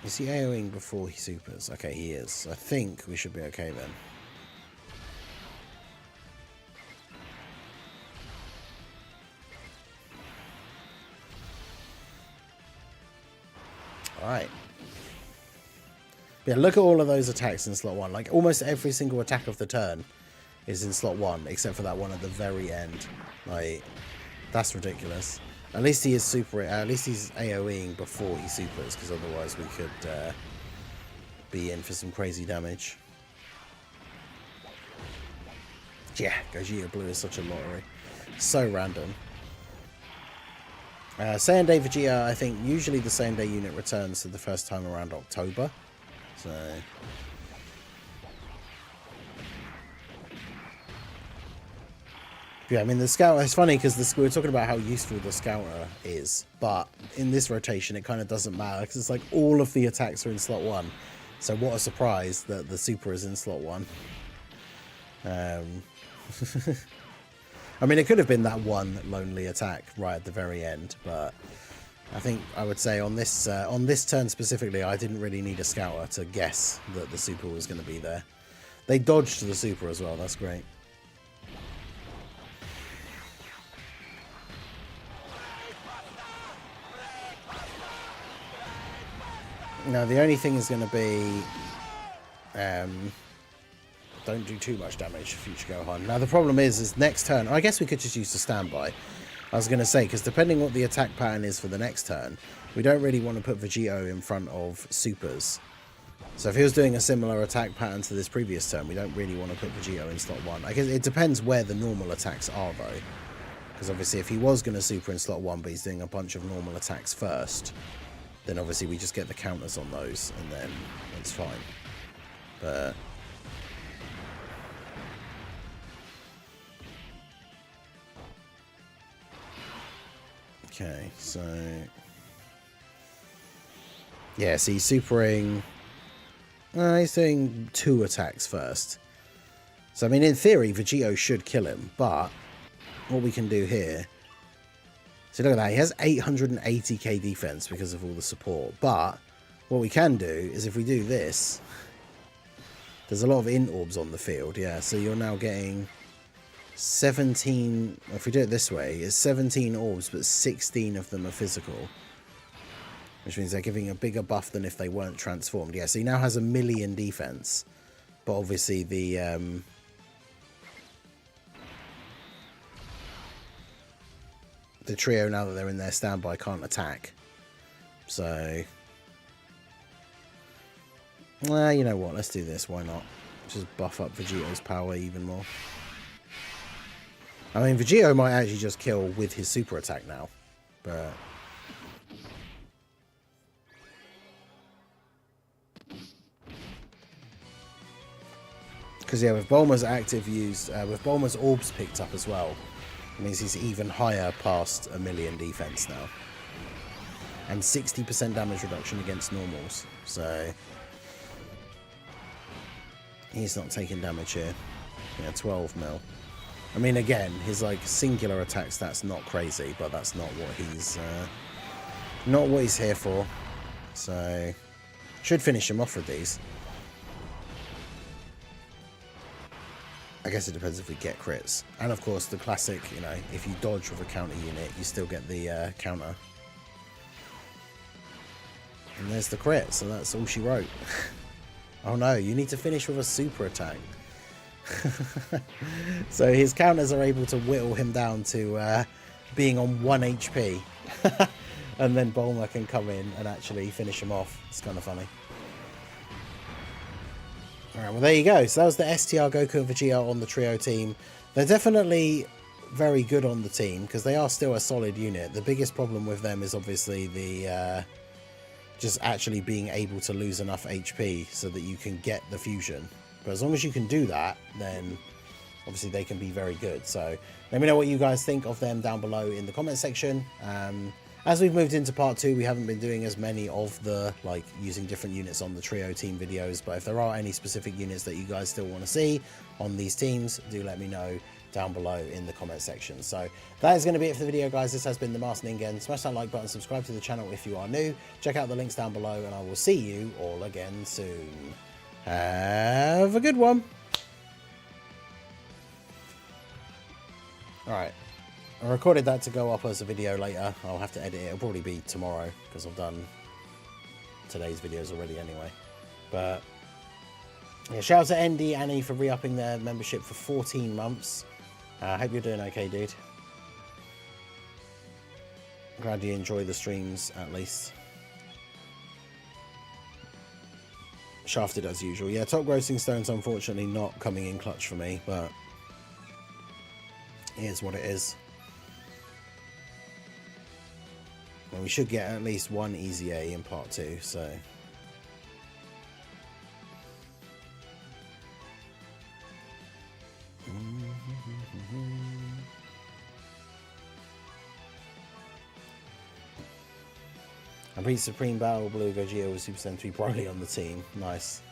Is he AoEing before he supers? Okay, he is. I think we should be okay then. Alright. Yeah, look at all of those attacks in slot 1. Like, almost every single attack of the turn is in slot 1, except for that one at the very end. Like, that's ridiculous. At least he is super. At least he's AoEing before he supers, because otherwise we could be in for some crazy damage. Yeah, Vegito Blue is such a lottery. So random. Same day Vegeta, I think usually the same day unit returns to the first time around October. So. Yeah, I mean, the Scouter, it's funny because we were talking about how useful the Scouter is, but in this rotation it kind of doesn't matter because it's like all of the attacks are in slot 1. So what a surprise that the Super is in slot 1. I mean, it could have been that one lonely attack right at the very end, but I think I would say on this turn specifically, I didn't really need a Scouter to guess that the Super was going to be there. They dodged the Super as well, that's great. Now, the only thing is going to be, don't do too much damage, Future Gohan. Now, the problem is next turn, I guess we could just use the standby. I was going to say, because depending what the attack pattern is for the next turn, we don't really want to put Vegito in front of Supers. So if he was doing a similar attack pattern to this previous turn, we don't really want to put Vegito in slot 1. I guess it depends where the normal attacks are, though. Because obviously, if he was going to Super in slot 1, but he's doing a bunch of normal attacks first, then obviously we just get the counters on those, and then it's fine. But okay, so yeah, so he's supering. He's doing 2 attacks first. So I mean, in theory, Vegito should kill him, but what we can do here. So look at that, he has 880k defense because of all the support. But what we can do is if we do this, there's a lot of int orbs on the field, yeah. So you're now getting 17, if we do it this way, it's 17 orbs, but 16 of them are physical. Which means they're giving a bigger buff than if they weren't transformed. Yeah, so he now has 1 million defense. But obviously the trio, now that they're in their standby, can't attack. So, you know what? Let's do this. Why not? Just buff up Vegito's power even more. I mean, Vegito might actually just kill with his super attack now. But because, yeah, with Bulma's active use, with Bulma's orbs picked up as well, it means he's even higher past 1 million defense now. And 60% damage reduction against normals. So he's not taking damage here. Yeah, 12 mil. I mean, again, his like singular attack stat's not crazy, but that's not what he's here for. So should finish him off with these. I guess it depends if we get crits. And of course, the classic, you know, if you dodge with a counter unit, you still get the counter. And there's the crit, so that's all she wrote. Oh no, you need to finish with a super attack. So his counters are able to whittle him down to being on 1 HP. And then Bulma can come in and actually finish him off. It's kind of funny. Alright, well there you go. So that was the STR Goku and Vegeta on the trio team. They're definitely very good on the team because they are still a solid unit. The biggest problem with them is obviously the just actually being able to lose enough HP so that you can get the fusion. But as long as you can do that, then obviously they can be very good. So let me know what you guys think of them down below in the comment section. As we've moved into part 2, we haven't been doing as many of the, like, using different units on the trio team videos. But if there are any specific units that you guys still want to see on these teams, do let me know down below in the comment section. So that is going to be it for the video, guys. This has been the Masked Ningen. Smash that like button, subscribe to the channel if you are new. Check out the links down below, and I will see you all again soon. Have a good one. Alright, I recorded that to go up as a video later. I'll have to edit it. It'll probably be tomorrow because I've done today's videos already anyway. But yeah, shout out to Andy, Annie for re-upping their membership for 14 months. I hope you're doing okay, dude. Glad you enjoy the streams at least. Shafted as usual. Yeah, top grossing stones unfortunately not coming in clutch for me, but it is what it is. Well, we should get at least one easy A in part 2, so. I beat Supreme Battle Blue Vegito with Super Saiyan 3 Broly on the team. Nice.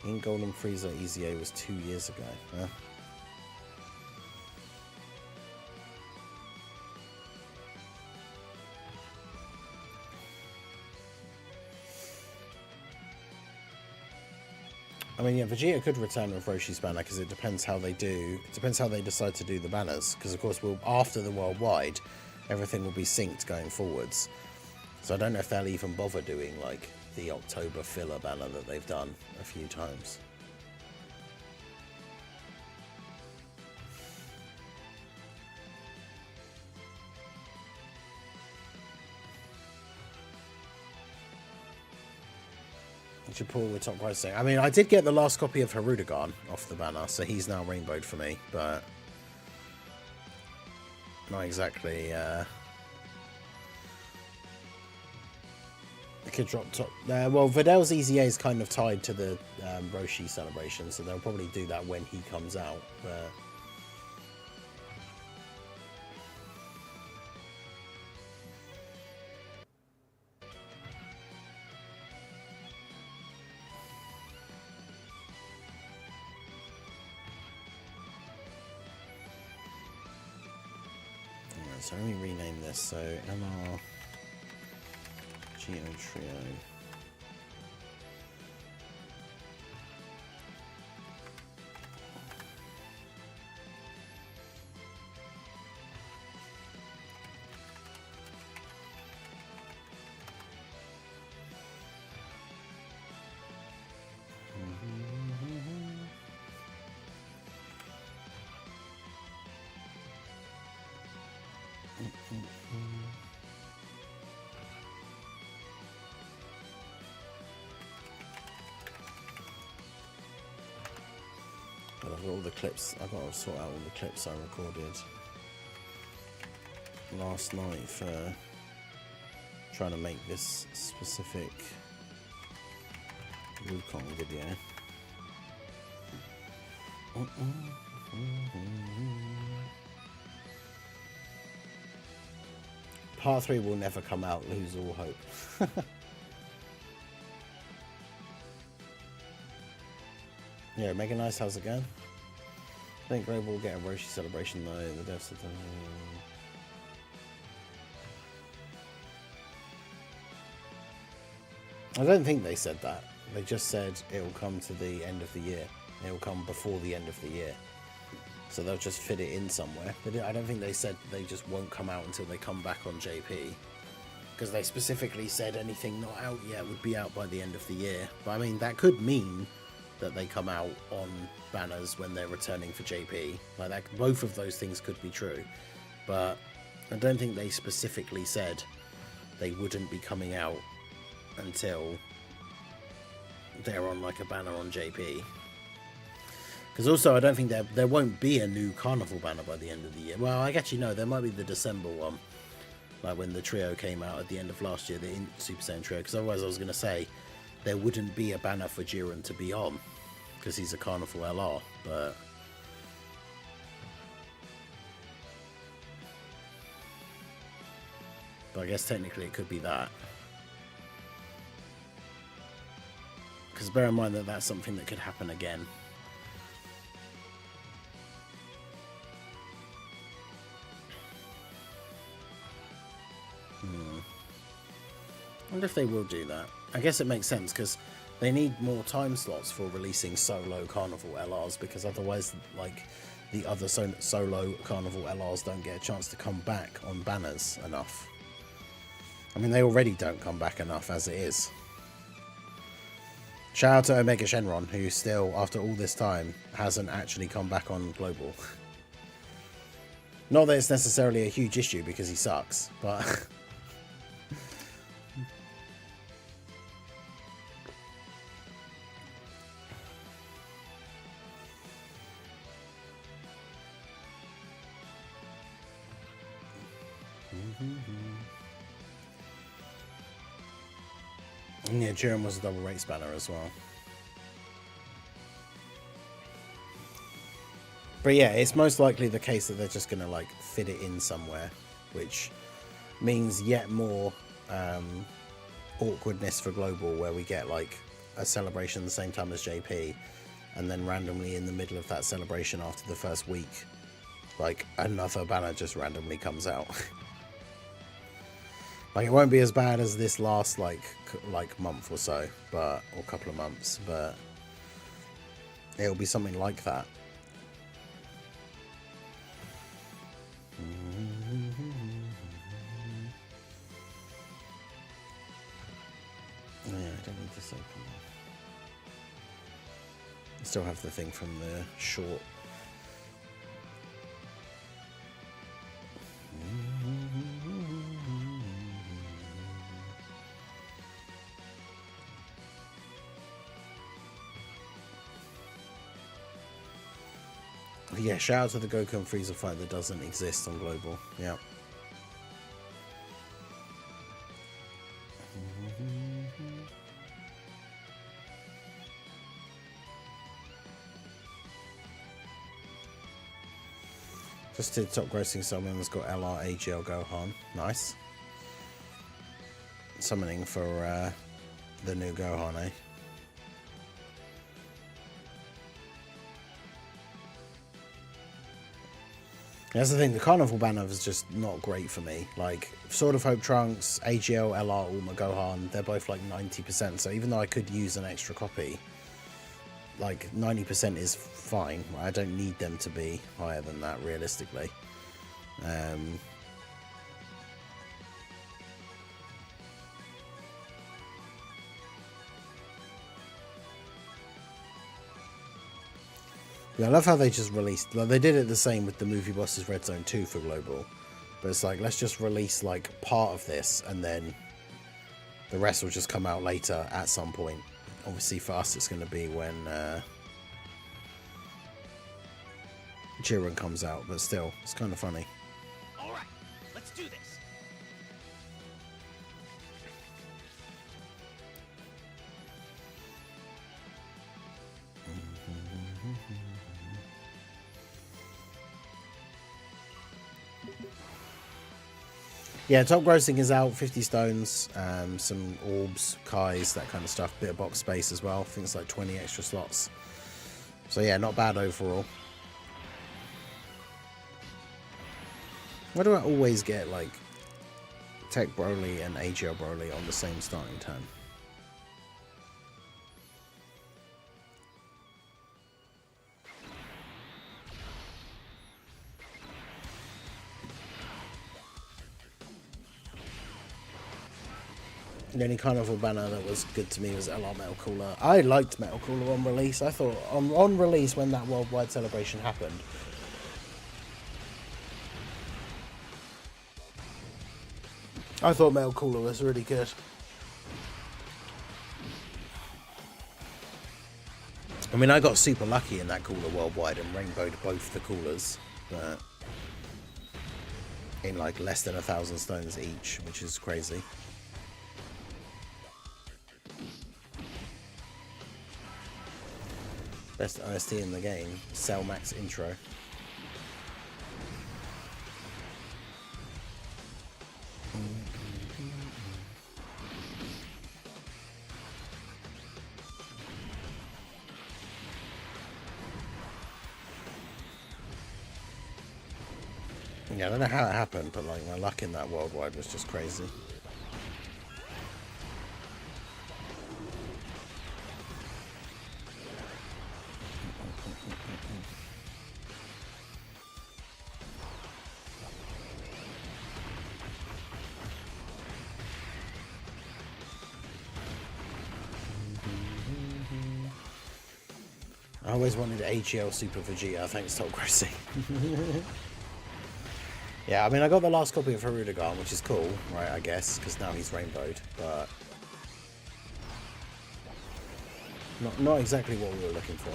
In Golden Frieza, Easy A was 2 years ago. Huh? I mean, yeah, Vegeta could return with Roshi's banner because it depends how they do. It depends how they decide to do the banners. Because of course, after the worldwide, everything will be synced going forwards. So I don't know if they'll even bother doing like the October filler banner that they've done a few times. Should pull with top pricing. I mean, I did get the last copy of Harudagon off the banner, so he's now rainbowed for me, but not exactly. It could drop top. Well, Videl's Easy A is kind of tied to the Roshi celebration, so they'll probably do that when he comes out. But so let me rename this. So MR Geo Trio. But I've got all the clips. I've got to sort out all the clips I recorded last night for trying to make this specific Wukong video. Part 3 will never come out, lose all hope. Yeah, Mega Nice, how's it going? I think Global will get a Roshi celebration though. The devs said I don't think they said that. They just said it will come to the end of the year. It will come before the end of the year. So they'll just fit it in somewhere. I don't think they said they just won't come out until they come back on JP. Because they specifically said anything not out yet would be out by the end of the year. But I mean, that could mean that they come out on banners when they're returning for JP. Like that, both of those things could be true. But I don't think they specifically said they wouldn't be coming out until they're on like a banner on JP. Because also I don't think there won't be a new Carnival banner by the end of the year. Well, I actually know there might be the December one, like when the trio came out at the end of last year, the Super Saiyan trio. Because otherwise I was going to say there wouldn't be a banner for Jiren to be on because he's a Carnival LR, but I guess technically it could be that. Because bear in mind that that's something that could happen again. I wonder if they will do that. I guess it makes sense because they need more time slots for releasing solo Carnival LRs, because otherwise, like, the other solo Carnival LRs don't get a chance to come back on banners enough. I mean, they already don't come back enough as it is. Shout out to Omega Shenron, who still, after all this time, hasn't actually come back on Global. Not that it's necessarily a huge issue because he sucks, but... Yeah, Jiren was a double race banner as well. But yeah, it's most likely the case that they're just going to like fit it in somewhere, which means yet more awkwardness for Global, where we get like a celebration the same time as JP, and then randomly in the middle of that celebration after the first week, like another banner just randomly comes out. Like, it won't be as bad as this last like month or so, or couple of months, but it'll be something like that. Yeah, I don't need this open. I still have the thing from the short. Yeah, shout out to the Goku and Frieza fight that doesn't exist on Global. Yeah. Just did top grossing summon that's got LR AGL Gohan. Nice. Summoning for the new Gohan, eh? That's the thing, the Carnival banner is just not great for me. Like, Sword of Hope Trunks, AGL, LR, Ulma, Gohan, they're both like 90%, so even though I could use an extra copy, like 90% is fine. I don't need them to be higher than that, realistically. Yeah, I love how they just released, like, they did it the same with the Movie Bosses Red Zone 2 for Global, but it's like, let's just release like part of this and then the rest will just come out later at some point. Obviously for us it's going to be when Jiren comes out, but still, it's kind of funny. Alright, let's do this. Yeah, top grossing is out, 50 stones, some orbs, Kais, that kind of stuff, bit of box space as well. I think it's like 20 extra slots. So yeah, not bad overall. Why do I always get like Tech Broly and AGL Broly on the same starting turn? The only Carnival banner that was good to me was LR Metal Cooler. I liked Metal Cooler on release. I thought on release when that worldwide celebration happened, I thought Metal Cooler was really good. I mean, I got super lucky in that cooler worldwide and rainbowed both the coolers, but in like less than 1,000 stones each, which is crazy. Best OST in the game, Cell Max intro. Yeah, I don't know how it happened, but like my luck in that worldwide was just crazy. I always wanted AGL Super Vegito, thanks Top Grossing. Yeah, I mean, I got the last copy of Harudagon, which is cool, right, I guess, because now he's rainbowed, but not exactly what we were looking for.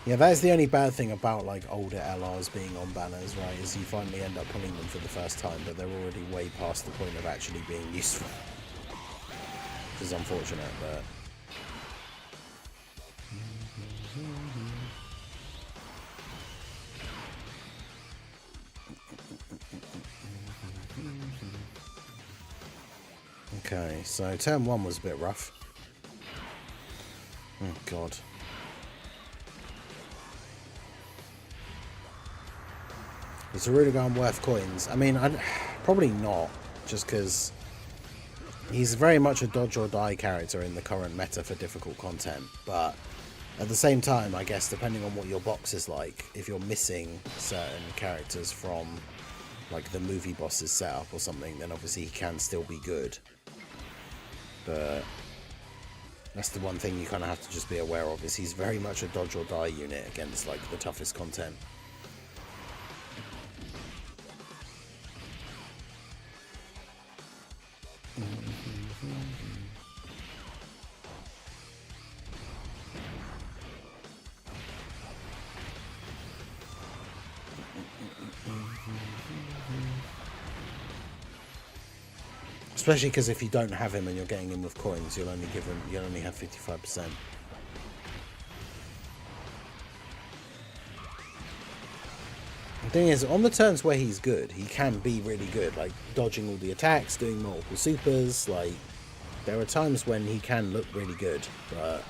Yeah, that is the only bad thing about like older LRs being on banners, right? Is you finally end up pulling them for the first time, but they're already way past the point of actually being useful. Which is unfortunate, but okay. So turn 1 was a bit rough. Oh god. Is Harudagon worth coins? I mean, probably not, just because he's very much a dodge or die character in the current meta for difficult content, but at the same time, I guess, depending on what your box is like, if you're missing certain characters from like the movie boss's setup or something, then obviously he can still be good. But that's the one thing you kind of have to just be aware of, is he's very much a dodge or die unit against like the toughest content. Especially because if you don't have him and you're getting him with coins, you'll only have 55%. The thing is, on the turns where he's good, he can be really good, like dodging all the attacks, doing multiple supers, like there are times when he can look really good, but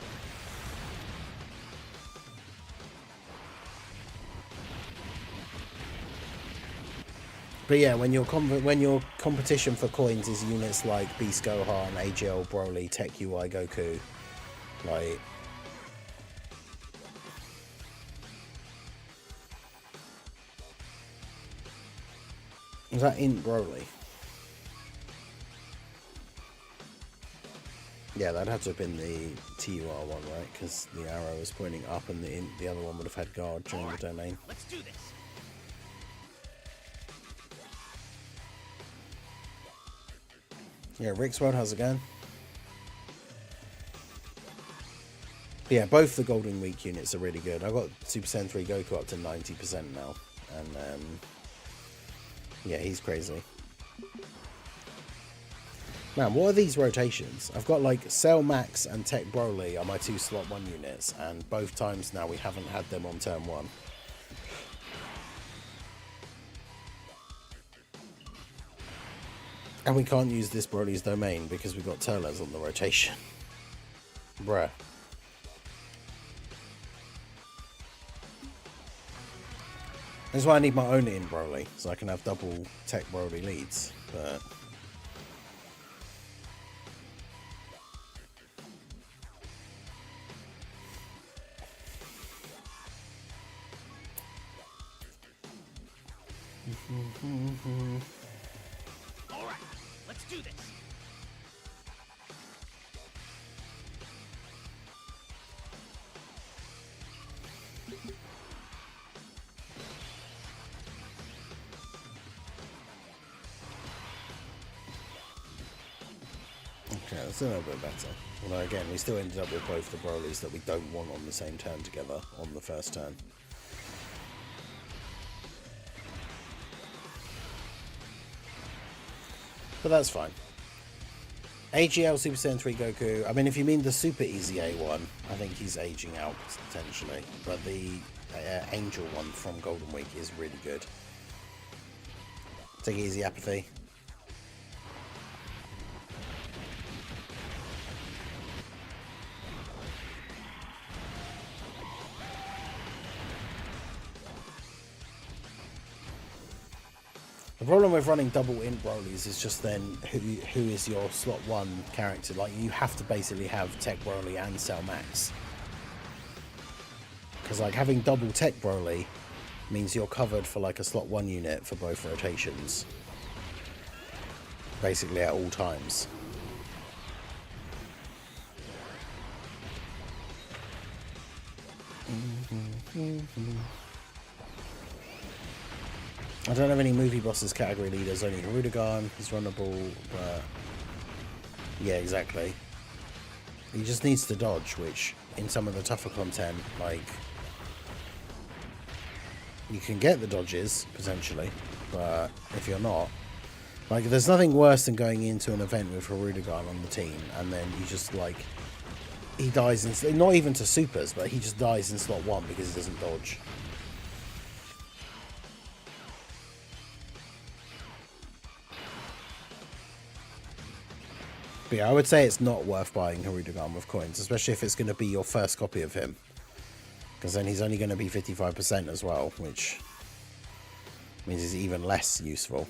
yeah, when your competition for coins is units like Beast Gohan, AGL Broly, Tech UI Goku, like was that Int Broly? Yeah, that'd have to have been the TUR one, right? Because the arrow was pointing up, and the other one would have had guard during the domain. Let's do this. Yeah, Rick's World, how's it going? Yeah, both the Golden Week units are really good. I got Super Saiyan 3 Goku up to 90% now, and yeah, he's crazy. Man, what are these rotations? I've got like Cell Max and Tech Broly are my 2 slot 1 units, and both times now we haven't had them on turn 1. And we can't use this Broly's domain because we've got Turles on the rotation. Bruh. That's why I need my own in Broly, so I can have double Tech Broly leads, but All right, let's do this. okay, that's a little bit better. Although again, we still ended up with both the Brolys that we don't want on the same turn together on the first turn. But that's fine. AGL Super Saiyan 3 Goku, I mean, if you mean the Super Easy A one, I think he's aging out potentially. But the Angel one from Golden Week is really good. Take it easy, Apathy. The problem with running double int Broly's is just then who is your slot 1 character. Like, you have to basically have Tech Broly and Cell Max. Because, like, having double Tech Broly means you're covered for, like, a slot 1 unit for both rotations. Basically at all times. I don't have any movie bosses category leaders, only Rudigan is runnable, but yeah, exactly. He just needs to dodge, which in some of the tougher content, like, you can get the dodges, potentially, but if you're not, like, there's nothing worse than going into an event with a Rudigan on the team, and then you just, like, he dies in, not even to supers, but he just dies in slot 1 because he doesn't dodge. But yeah, I would say it's not worth buying Hirudegarn with coins, especially if it's going to be your first copy of him. Because then he's only going to be 55% as well, which means he's even less useful.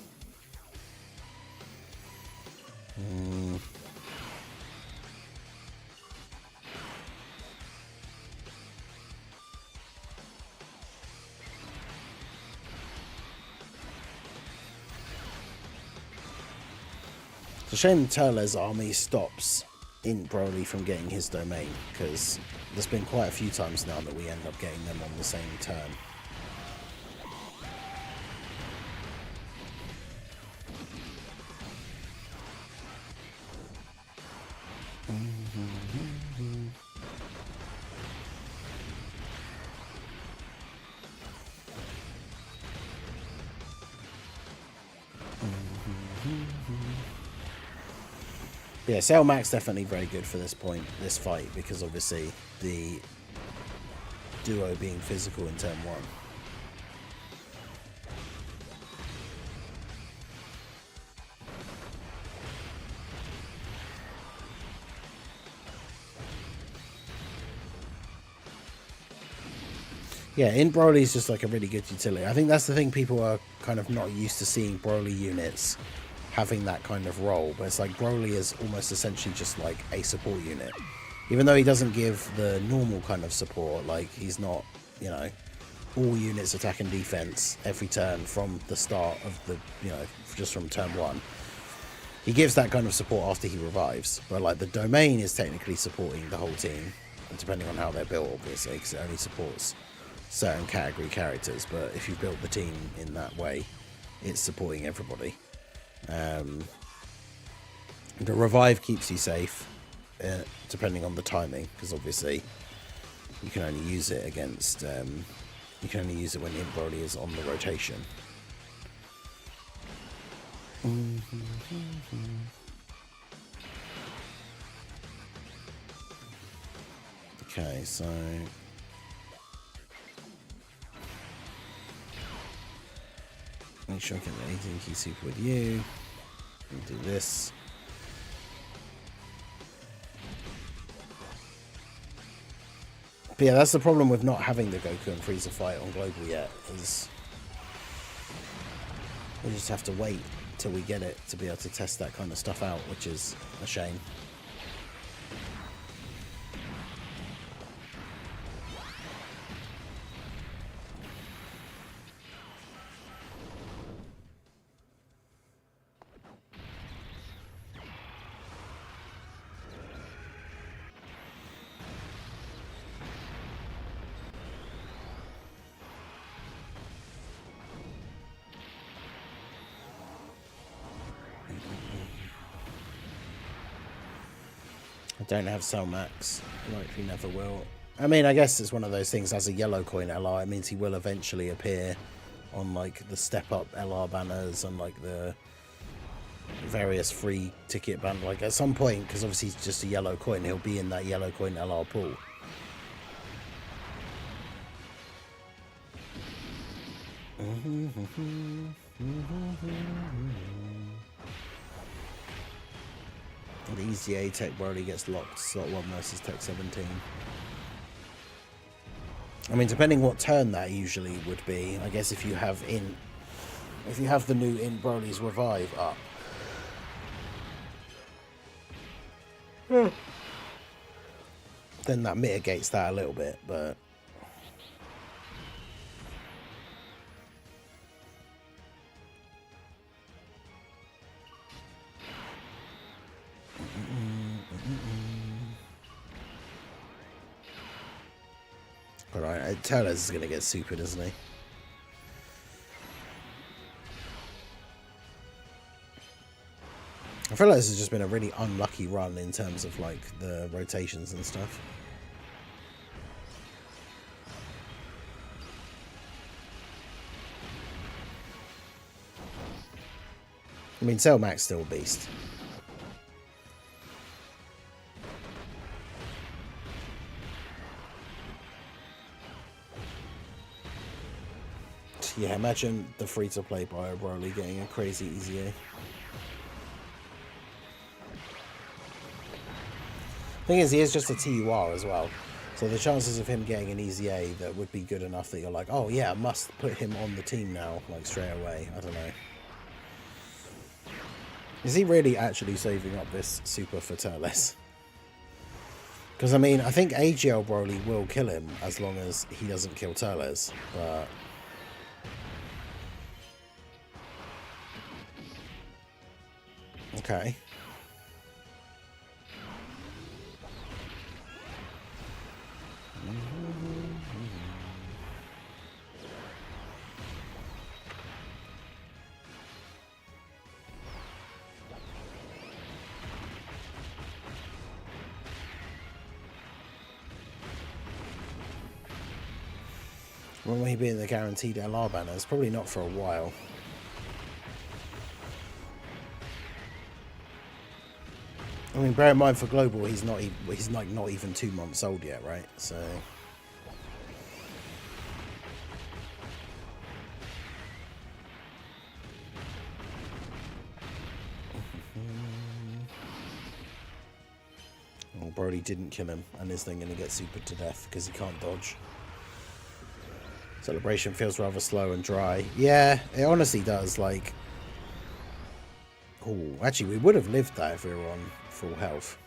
It's a shame Turles' army stops Int Broly from getting his domain, because there's been quite a few times now that we end up getting them on the same turn. Yeah, Cell Max definitely very good for this fight, because obviously the duo being physical in turn 1. Yeah, in Broly is just like a really good utility. I think that's the thing, people are kind of not used to seeing Broly units having that kind of role, but it's like Broly is almost essentially just like a support unit. Even though he doesn't give the normal kind of support, like he's not, you know, all units attack and defense every turn from the start of the, you know, just from turn 1. He gives that kind of support after he revives, but like the domain is technically supporting the whole team, depending on how they're built, obviously, because it only supports certain category characters. But if you built the team in that way, it's supporting everybody. The revive keeps you safe, depending on the timing, because obviously you can only use it against you can only use it when Int Broly is on the rotation. Okay, so make sure I get the 18 key super with you. And do this. But yeah, that's the problem with not having the Goku and Frieza fight on global yet, is we just have to wait till we get it to be able to test that kind of stuff out, which is a shame. I don't have Cell Max, likely never will. I mean, I guess it's one of those things, as a yellow coin LR, it means he will eventually appear on like the step up LR banners and like the various free ticket banners. Like at some point, because obviously he's just a yellow coin, he'll be in that yellow coin LR pool. The EZA Tech Broly gets locked slot 1 versus Tech 17. I mean, depending what turn that usually would be, I guess if you have Int if you have the new in Broly's Revive up. Then that mitigates that a little bit, but... Alright, Turles is going to get supered, isn't he? I feel like this has just been a really unlucky run in terms of, like, the rotations and stuff. I mean, Cell Max still a beast. Yeah, imagine the free-to-play Bio Broly getting a crazy easy A. Thing is, he is just a TUR as well. So the chances of him getting an easy A that would be good enough that you're like, oh yeah, I must put him on the team now, like straight away. I don't know. Is he really actually saving up this super for Turles? Because, I mean, I think AGL Broly will kill him as long as he doesn't kill Turles, but... Okay. When will he be in the guaranteed LR banners? Probably not for a while. I mean, bear in mind for global, he's like not even 2 months old yet, right? So. Oh, Brody didn't kill him, and is then going to get supered to death because he can't dodge. Celebration feels rather slow and dry. Yeah, it honestly does. Like, oh, actually, we would have lived that if we were on full health.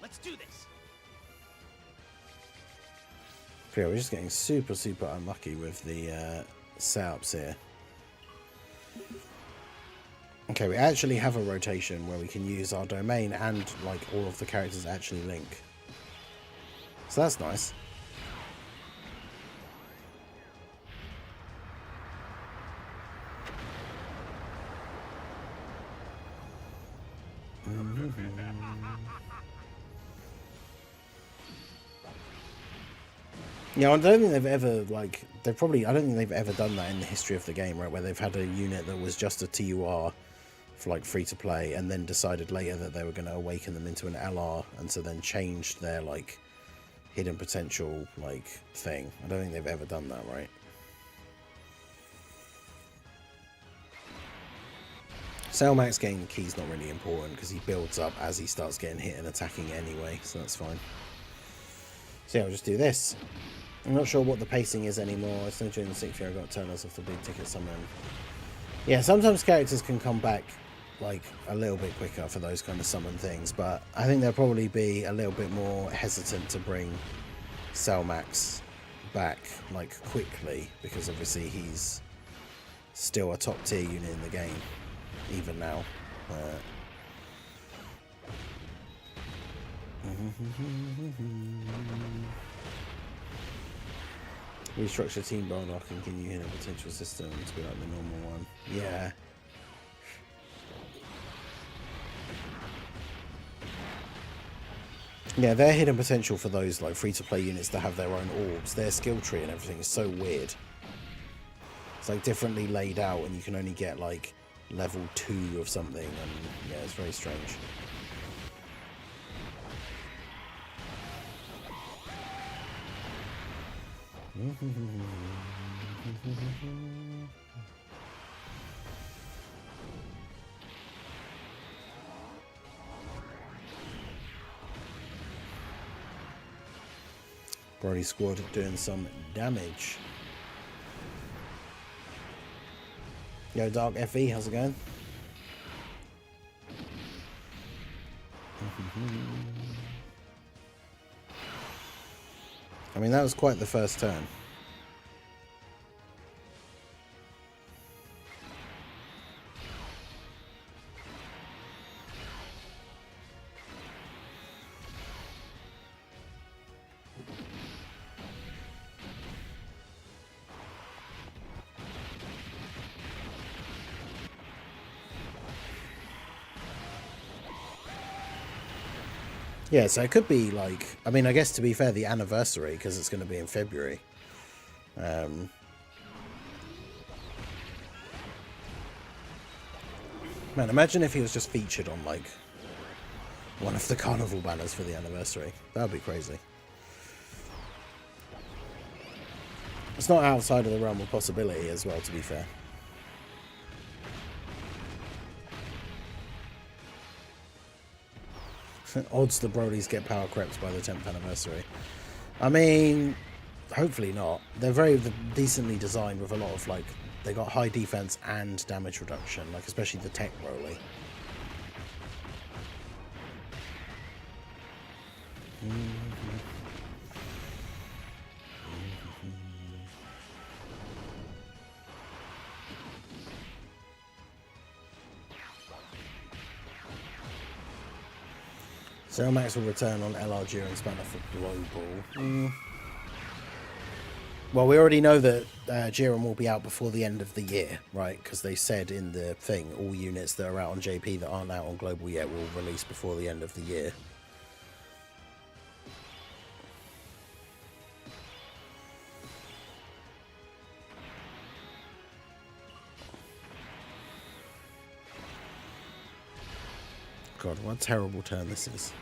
Let's do this. Yeah, we're just getting super unlucky with the setups here. Okay, we actually have a rotation where we can use our domain and like all of the characters actually link. So that's nice. Yeah, I don't think they've ever, like, I don't think they've ever done that in the history of the game, right, where they've had a unit that was just a TUR for, like, free-to-play, and then decided later that they were going to awaken them into an LR, and so then changed their, like, hidden potential, like, thing. I don't think they've ever done that, right? Cellmax getting the key's not really important, because he builds up as he starts getting hit and attacking anyway, so that's fine. So yeah, I'll just do this. I'm not sure what the pacing is anymore. I think during the 6th year I got Turles off the big ticket summon. Yeah, sometimes characters can come back like a little bit quicker for those kind of summon things, but I think they'll probably be a little bit more hesitant to bring Cellmax back like quickly, because obviously he's still a top tier unit in the game, even now. Restructure team builder, continue hitting a potential system to be like the normal one. Yeah. Yeah, their hidden potential for those like free-to-play units that have their own orbs, their skill tree and everything is so weird. It's like differently laid out, and you can only get like level 2 of something, and yeah, it's very strange. Brody squad doing some damage. Yo, Dark FE, how's it going? I mean, that was quite the first turn. Yeah, so it could be like, I mean, I guess to be fair, the anniversary, because it's going to be in February. Man, imagine if he was just featured on like one of the carnival banners for the anniversary. That would be crazy. It's not outside of the realm of possibility as well, to be fair. Odds the Brodies get power crept by the 10th anniversary. I mean, hopefully not. They're very decently designed with a lot of like, they got high defense and damage reduction, like especially the tech Broly. Zero Max will return on LR during Spanner for Global. Well, we already know that Jiren will be out before the end of the year, right? Because they said in the thing, all units that are out on JP that aren't out on Global yet will release before the end of the year. God, what a terrible turn this is.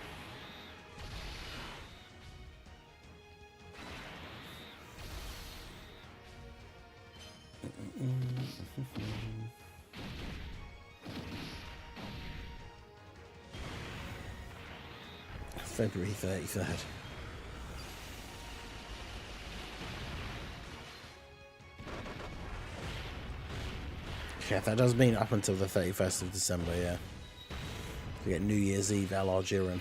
February 33rd. Yeah, that does mean up until the 31st of December, yeah. We get New Year's Eve LR Jiren.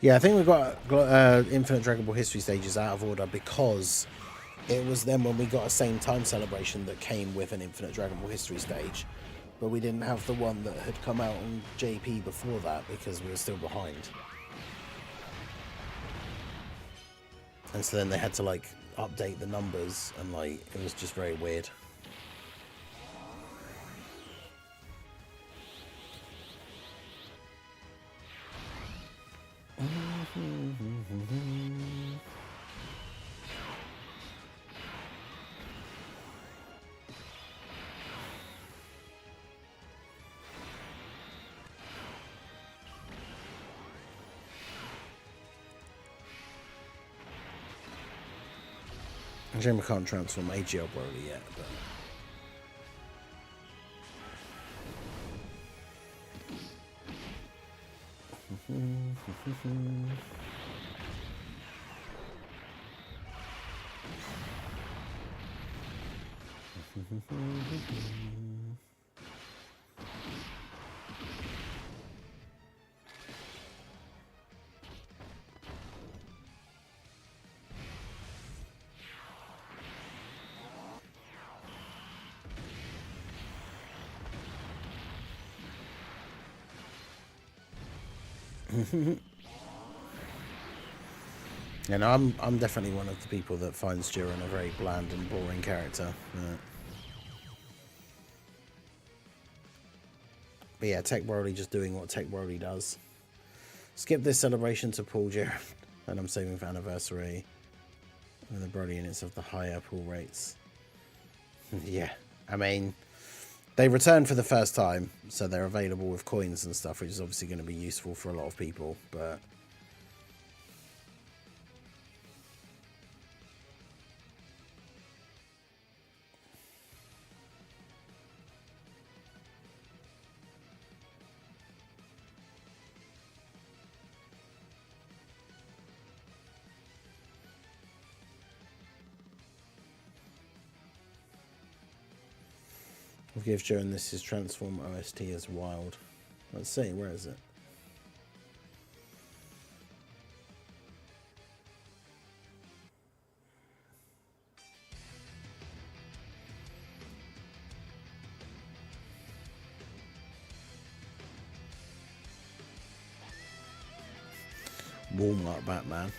Yeah, I think we got Infinite Dragon Ball History stages out of order because it was then when we got a same time celebration that came with an Infinite Dragon Ball History stage, but we didn't have the one that had come out on JP before that because we were still behind. And so then they had to like update the numbers and like it was just very weird. Shame I can't transform AGL Broly yet, but... And I'm definitely one of the people that finds Jiren a very bland and boring character. But yeah, Tech Broly just doing what Tech Broly does. Skip this celebration to pull Jiren, and I'm saving for anniversary. And the Broly units have the higher pull rates. Yeah, I mean, they return for the first time, so they're available with coins and stuff, which is obviously going to be useful for a lot of people, but... We'll give Jiren this his transform OST as wild. Let's see, where is it? Walmart Batman.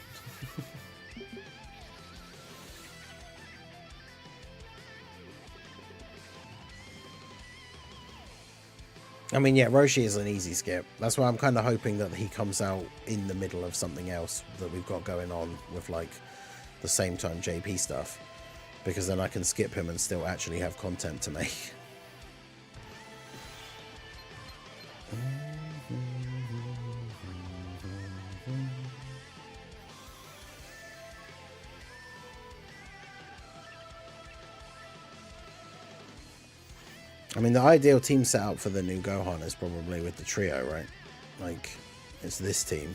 I mean, yeah, Roshi is an easy skip. That's why I'm kind of hoping that he comes out in the middle of something else that we've got going on with, like, the same time JP stuff. Because then I can skip him and still actually have content to make. I mean, the ideal team setup for the new Gohan is probably with the trio, right? Like, it's this team.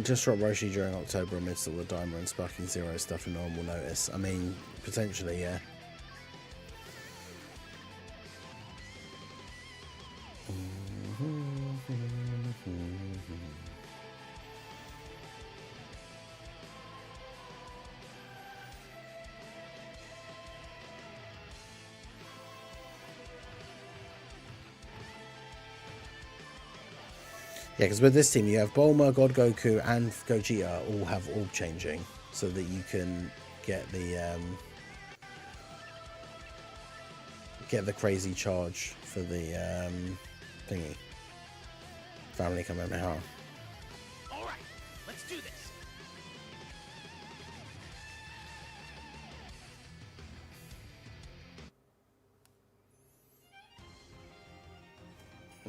Just drop Roshi during October amidst all the Diamond and Sparking Zero stuff and no one will notice. I mean, potentially, yeah. Yeah, because with this team you have Bulma, God Goku, and Gogeta all have orb changing, so that you can get the crazy charge for the thingy. Family Kamehameha. All right, let's do this.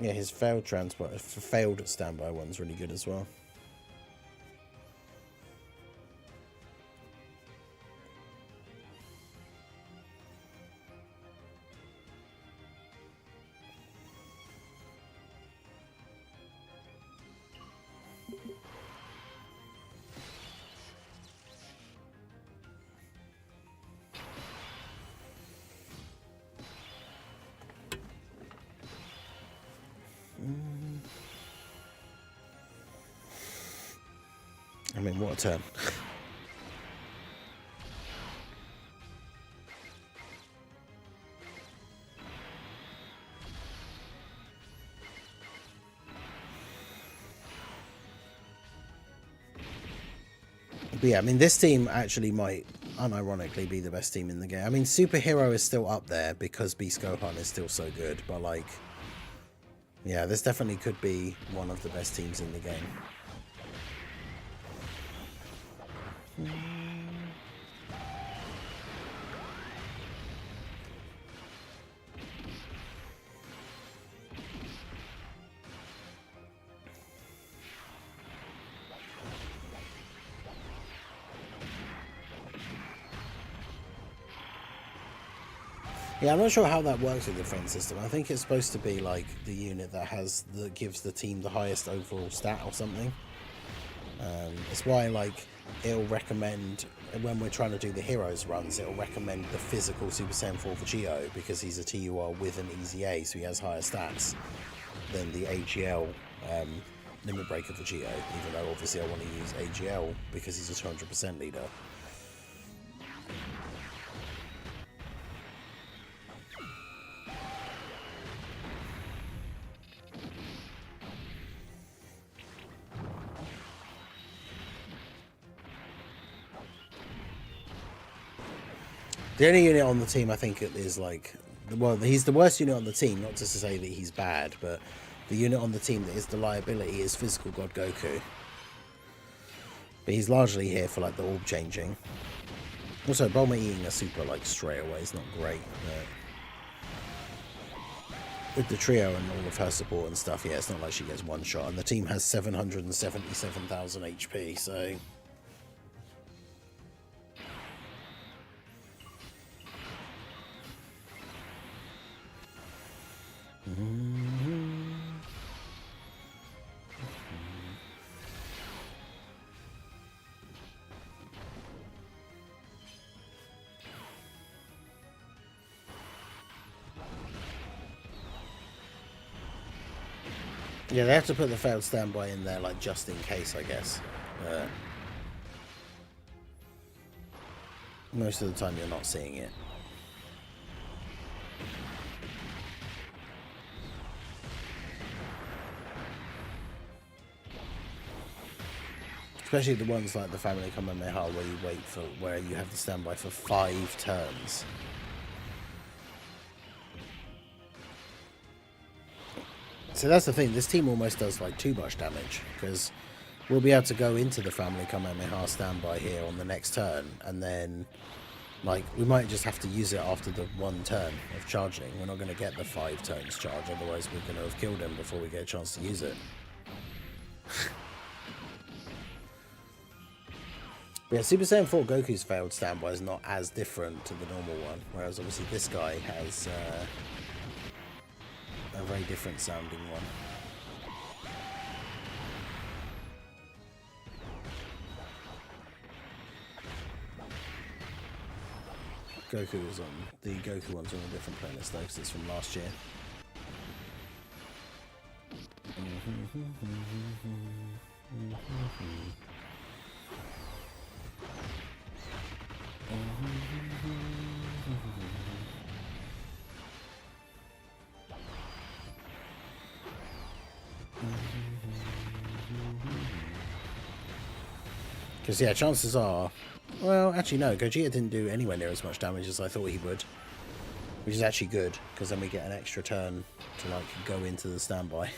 Yeah, his failed standby one's really good as well. I mean, what a turn. But yeah, I mean, this team actually might unironically be the best team in the game. I mean, Superhero is still up there because Beast Gohan is still so good, but like, yeah, this definitely could be one of the best teams in the game. Yeah, I'm not sure how that works with the friend system. I think it's supposed to be like the unit that gives the team the highest overall stat or something. It's why like it'll recommend when we're trying to do the heroes runs, it'll recommend the physical Super Saiyan 4 Vegito because he's a TUR with an easy A, so he has higher stats than the AGL Limit Breaker Vegito, even though obviously I want to use AGL because he's a 200% leader. The only unit on the team I think is like, well, he's the worst unit on the team, not just to say that he's bad, but the unit on the team that is the liability is Physical God Goku. But he's largely here for like the orb changing. Also, Bulma eating a super like straight away is not great. But with the trio and all of her support and stuff, yeah, it's not like she gets one shot. And the team has 777,000 HP, so... Yeah, they have to put the failed standby in there, like, just in case, I guess. Most of the time you're not seeing it. Especially the ones like the Family Kamehameha where you wait for, where you have the standby for 5 turns. So that's the thing, this team almost does like too much damage, because we'll be able to go into the Family Kamehameha standby here on the next turn, and then like we might just have to use it after the 1 turn of charging. We're not going to get the 5 turns charge, otherwise we're going to have killed him before we get a chance to use it. Yeah, Super Saiyan 4 Goku's failed standby is not as different to the normal one, whereas obviously this guy has a very different sounding one. Goku was on the Goku one's on a different playlist though, because it's from last year. Because yeah, chances are, well, actually no, Gogeta didn't do anywhere near as much damage as I thought he would, which is actually good, because then we get an extra turn to like go into the standby.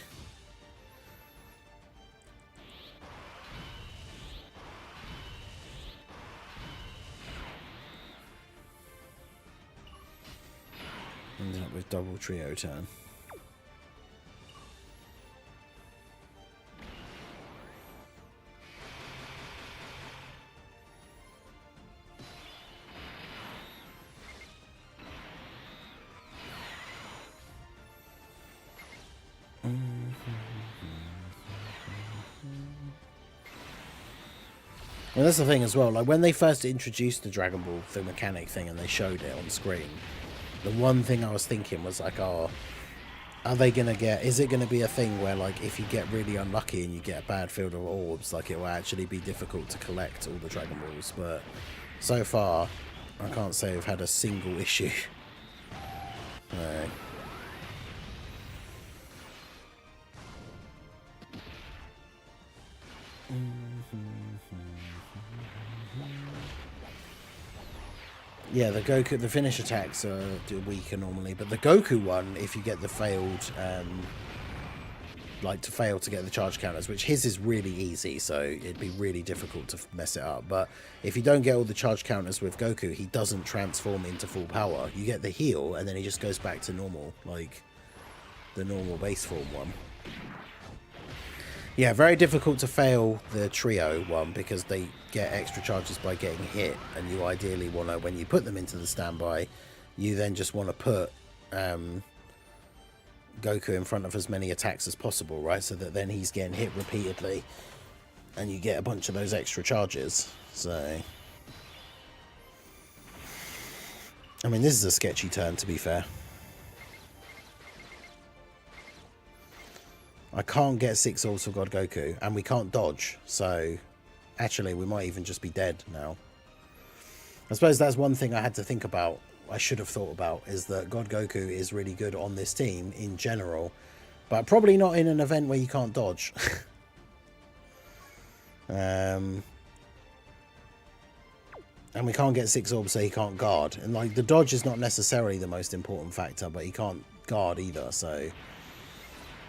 Ended up with double trio turn. Well, that's the thing as well, like when they first introduced the Dragon Ball, the mechanic thing, and they showed it on screen, the one thing I was thinking was like, oh, are they going to get, is it going to be a thing where like if you get really unlucky and you get a bad field of orbs, like it will actually be difficult to collect all the Dragon Balls, but so far I can't say I've had a single issue. No. Yeah, the Goku, the finish attacks are weaker normally, but the Goku one, if you get the failed, like to fail to get the charge counters, which his is really easy, so it'd be really difficult to mess it up. But if you don't get all the charge counters with Goku, he doesn't transform into full power. You get the heal, and then he just goes back to normal, like the normal base form one. Yeah, very difficult to fail the trio one because they get extra charges by getting hit, and you ideally want to, when you put them into the standby, you then just want to put Goku in front of as many attacks as possible, right? So that then he's getting hit repeatedly, and you get a bunch of those extra charges. So, I mean, this is a sketchy turn, to be fair. I can't get 6 orbs for God Goku, and we can't dodge, so actually we might even just be dead now. I suppose that's one thing I had to think about, I should have thought about, is that God Goku is really good on this team in general, but probably not in an event where you can't dodge. And we can't get 6 orbs, so he can't guard. And like the dodge is not necessarily the most important factor, but he can't guard either, so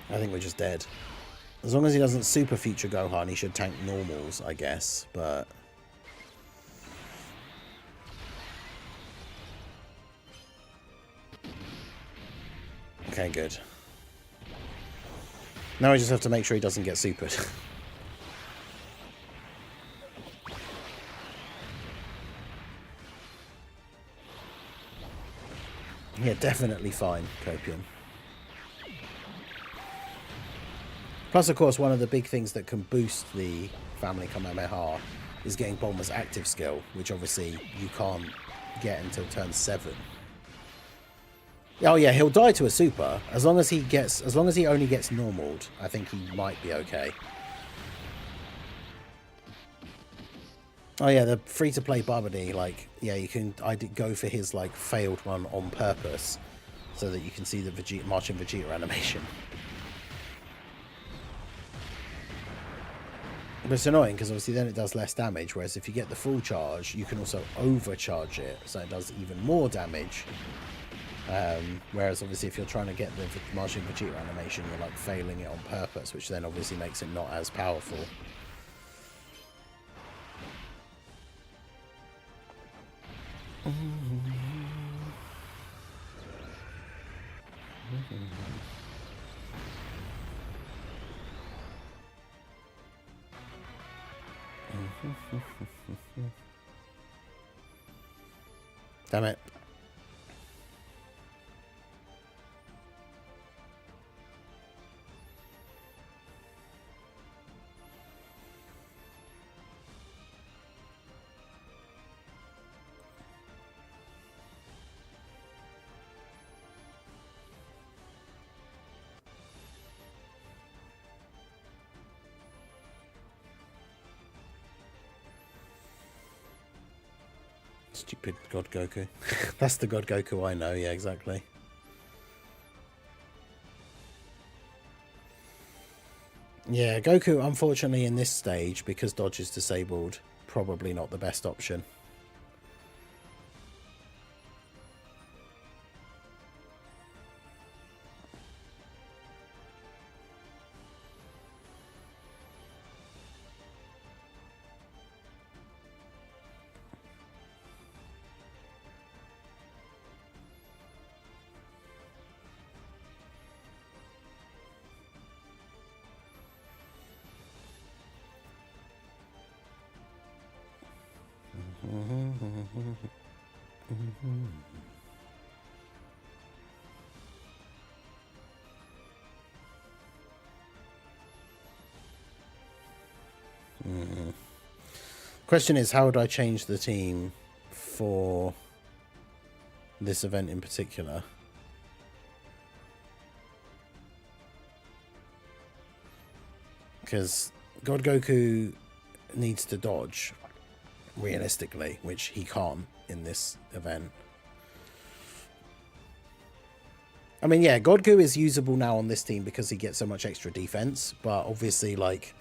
I think we're just dead. As long as he doesn't super future Gohan, he should tank normals, I guess, but... Okay, good. Now we just have to make sure he doesn't get supered. Yeah, definitely fine, Copium. Plus, of course, one of the big things that can boost the Family Kamehameha is getting Bulma's active skill, which obviously you can't get until turn 7. Oh yeah, he'll die to a super. As long as he only gets normaled, I think he might be okay. Oh yeah, the free-to-play Babidi, like, yeah, you can. I did go for his like failed one on purpose, so that you can see the Vegeta, marching Vegeta animation. But it's annoying because obviously then it does less damage, whereas if you get the full charge, you can also overcharge it, so it does even more damage. Whereas obviously if you're trying to get the marching Vegeta animation, you're like failing it on purpose, which then obviously makes it not as powerful. Damn it. Stupid God Goku. That's the God Goku I know, yeah, exactly. Yeah, Goku, unfortunately, in this stage, because dodge is disabled, probably not the best option. Question is, how would I change the team for this event in particular? Because God Goku needs to dodge, realistically, which he can't in this event. I mean, yeah, Godku is usable now on this team because he gets so much extra defense, but obviously, like,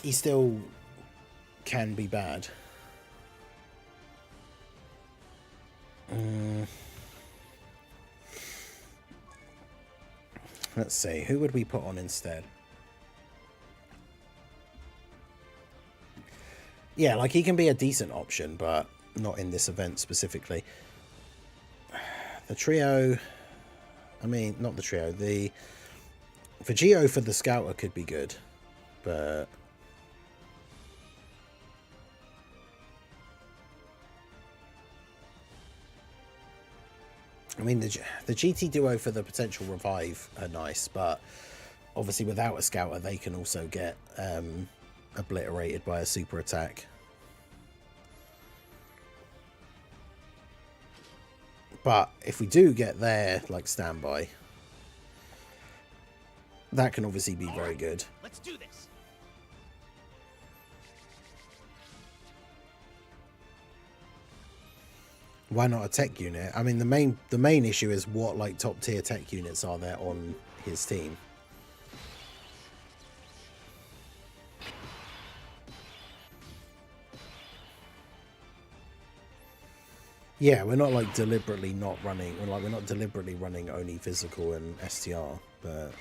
he still can be bad. Let's see, who would we put on instead? Yeah, like, he can be a decent option, but not in this event specifically. The trio... I mean, not the trio. The Vegito for the Scouter could be good, but... I mean, the GT duo for the potential revive are nice, but obviously without a Scouter, they can also get obliterated by a super attack. But if we do get their, like, standby, That can obviously be very good. Let's do this. Why not a tech unit? I mean, the main issue is what like top tier tech units are there on his team. Yeah, we're not like deliberately not running. We're not deliberately running only physical and STR, but.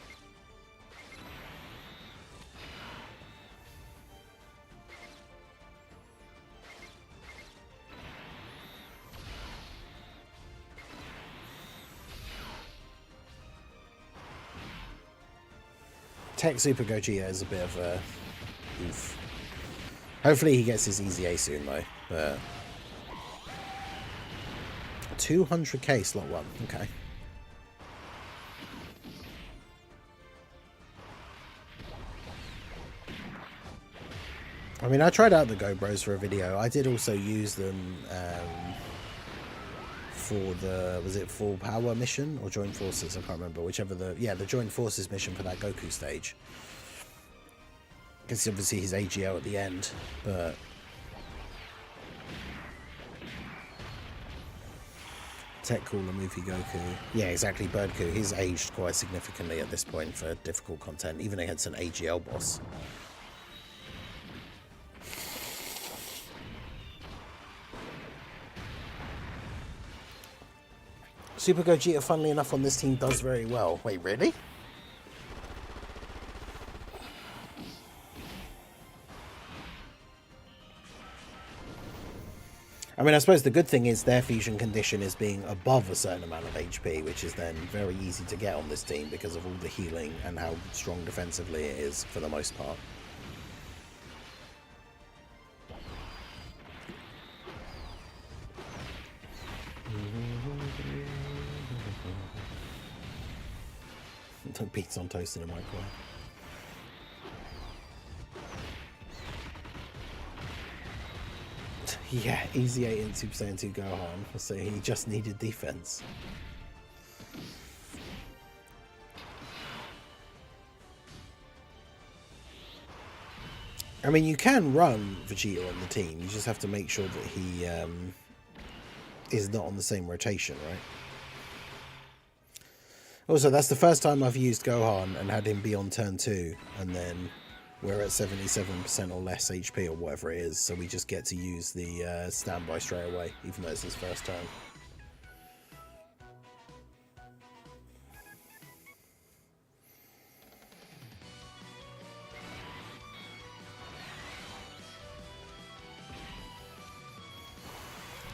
Tech Super Gogeta is a bit of a oof. Hopefully he gets his easy A soon though. But 200k slot 1, okay. I mean, I tried out the Go Bros for a video. I did also use them for the, was it Full Power mission or Joint Forces? I can't remember, whichever the Joint Forces mission for that Goku stage. Because obviously his AGL at the end, but Tech Cooler Movie Goku. Yeah, exactly, Birdku. He's aged quite significantly at this point for difficult content, even against an AGL boss. Super Gogeta, funnily enough, on this team does very well. Wait, really? I mean, I suppose the good thing is their fusion condition is being above a certain amount of HP, which is then very easy to get on this team because of all the healing and how strong defensively it is for the most part. Beats on toast in a microwave. Yeah, easy 8 in Super Saiyan 2 Gohan, so he just needed defense. I mean, you can run Vegito on the team, you just have to make sure that he is not on the same rotation, right? Also, that's the first time I've used Gohan and had him be on turn 2, and then we're at 77% or less HP or whatever it is, so we just get to use the standby straight away, even though it's his first turn.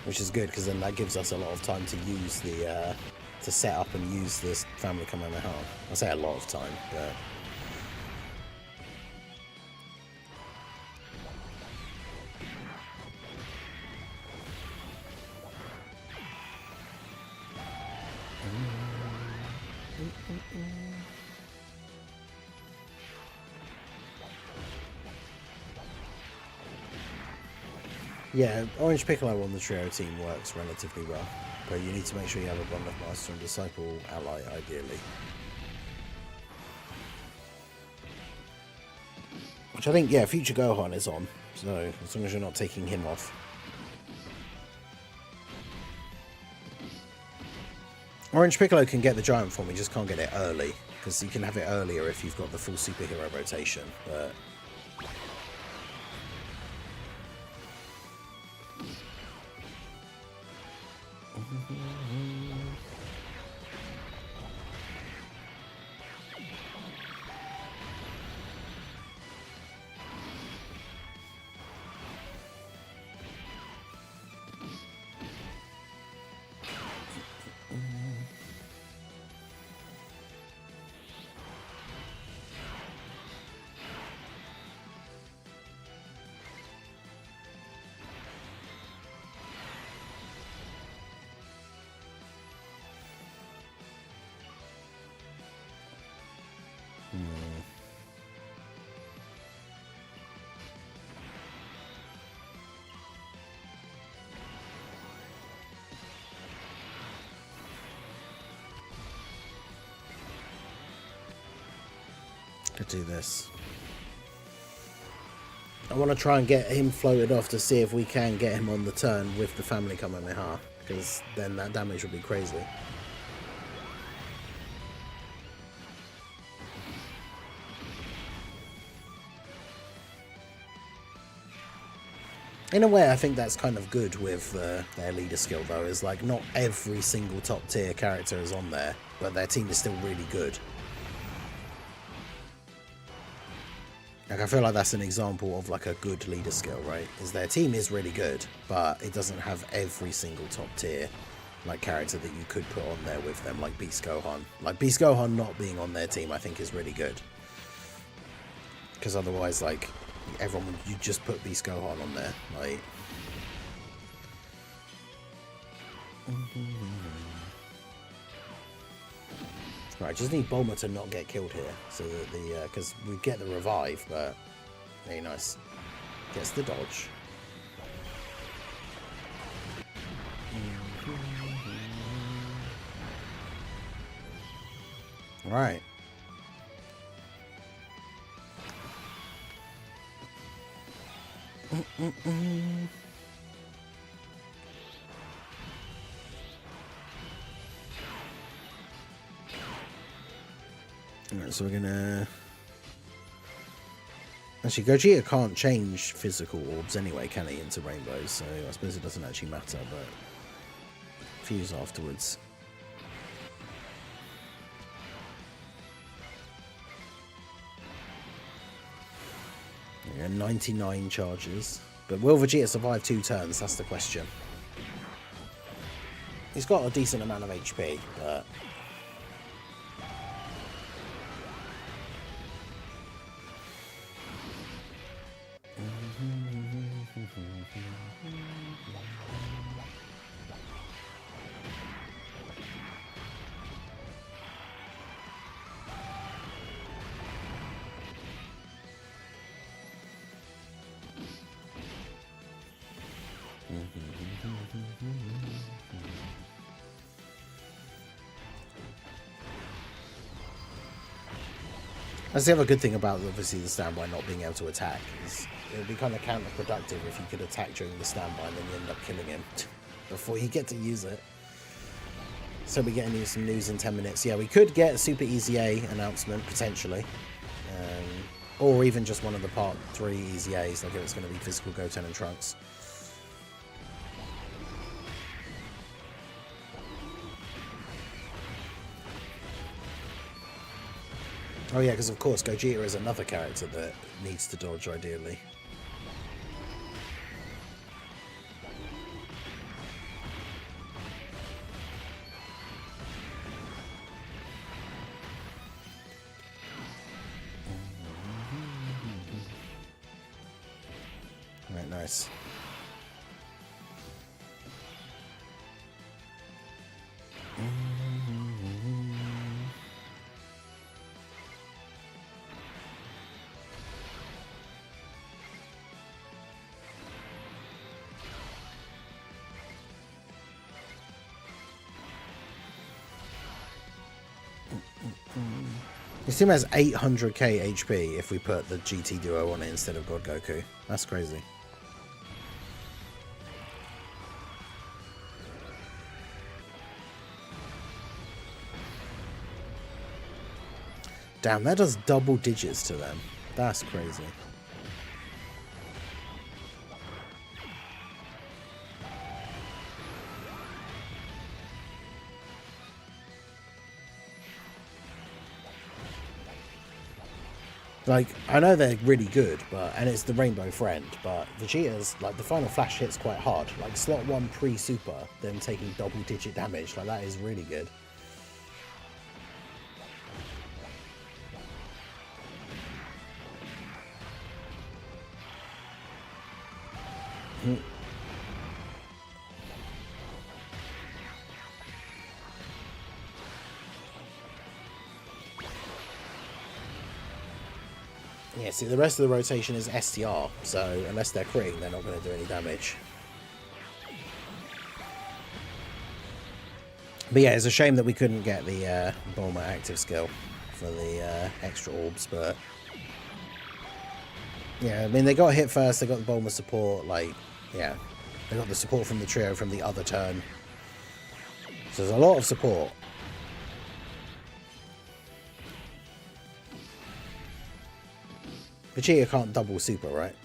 Which is good, because then that gives us a lot of time to use the, to set up and use this Family Kamehameha. I say a lot of time, but... Yeah, Orange Piccolo on the trio team works relatively well, but you need to make sure you have a One Left Master and Disciple ally, ideally. Which I think, yeah, Future Gohan is on, so as long as you're not taking him off. Orange Piccolo can get the Giant form, he just can't get it early, because you can have it earlier if you've got the full superhero rotation, but... Could do this. I want to try and get him floated off to see if we can get him on the turn with the family Kamehameha, because then that damage would be crazy. In a way, I think that's kind of good with their leader skill, though, is like not every single top tier character is on there, but their team is still really good. Like, I feel like that's an example of like a good leader skill, right? Is their team is really good, but it doesn't have every single top tier like character that you could put on there with them, like Beast Gohan. Like Beast Gohan not being on their team, I think is really good, because otherwise, like, everyone would, you just put Beast Gohan on there, like. Right, just need Bulma to not get killed here, so that the because we get the revive, but very nice. Gets the dodge. Right. Alright, so we're gonna... Actually, Gogeta can't change physical orbs anyway, can he, into rainbows, so I suppose it doesn't actually matter, but... Fuse afterwards. Yeah, 99 charges. But will Vegeta survive 2 turns? That's the question. He's got a decent amount of HP, but... That's the other good thing about, obviously, the standby not being able to attack, is it would be kind of counterproductive if you could attack during the standby and then you end up killing him before you get to use it. So we're getting you some news in 10 minutes. Yeah, we could get a Super Easy A announcement, potentially. Or even just one of the Part 3 Easy A's, like if it's going to be Physical Goten and Trunks. Oh yeah, because of course Gogeta is another character that needs to dodge ideally. Right, nice. This team has 800k HP if we put the GT Duo on it instead of God Goku. That's crazy. Damn, that does double digits to them. That's crazy. Like, I know they're really good, and it's the Rainbow Friend, but Vegeta's, like, the final flash hits quite hard. Like, slot 1 pre-super, them taking double-digit damage, like, that is really good. Yeah, see, the rest of the rotation is STR, so unless they're critting, they're not going to do any damage. But yeah, it's a shame that we couldn't get the Bulma active skill for the extra orbs, but yeah, I mean, they got hit first, they got the Bulma support, like, yeah, they got the support from the trio from the other turn. So there's a lot of support. Vegeta can't double super, right?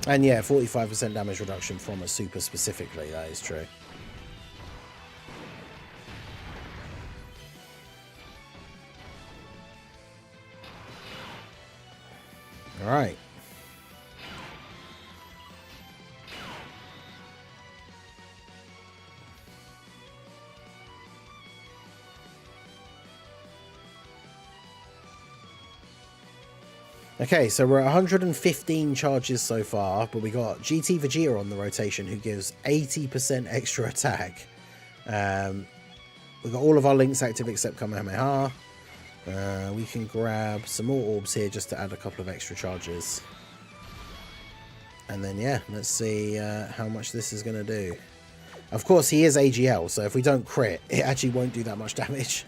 And yeah, 45% damage reduction from a super specifically, that is true. Alright. Okay, so we're at 115 charges so far, but we got GT Vegeta on the rotation who gives 80% extra attack. We've got all of our links active except Kamehameha. We can grab some more orbs here just to add a couple of extra charges. And then, yeah, let's see how much this is going to do. Of course, he is AGL, so if we don't crit, it actually won't do that much damage.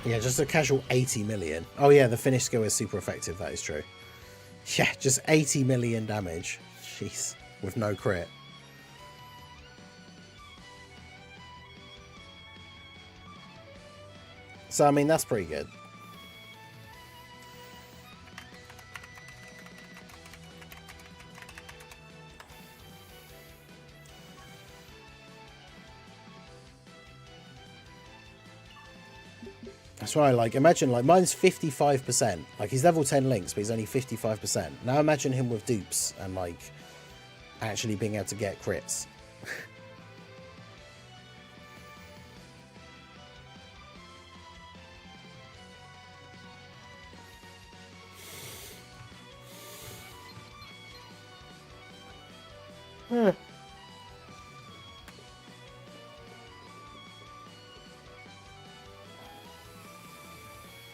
Yeah, just a casual 80 million. Oh yeah, the finish skill is super effective, that is true. Yeah, just 80 million damage. Jeez, with no crit. So, I mean, that's pretty good. That's right, like, imagine, like, mine's 55%. Like, he's level 10 links, but he's only 55%. Now imagine him with dupes and, like, actually being able to get crits.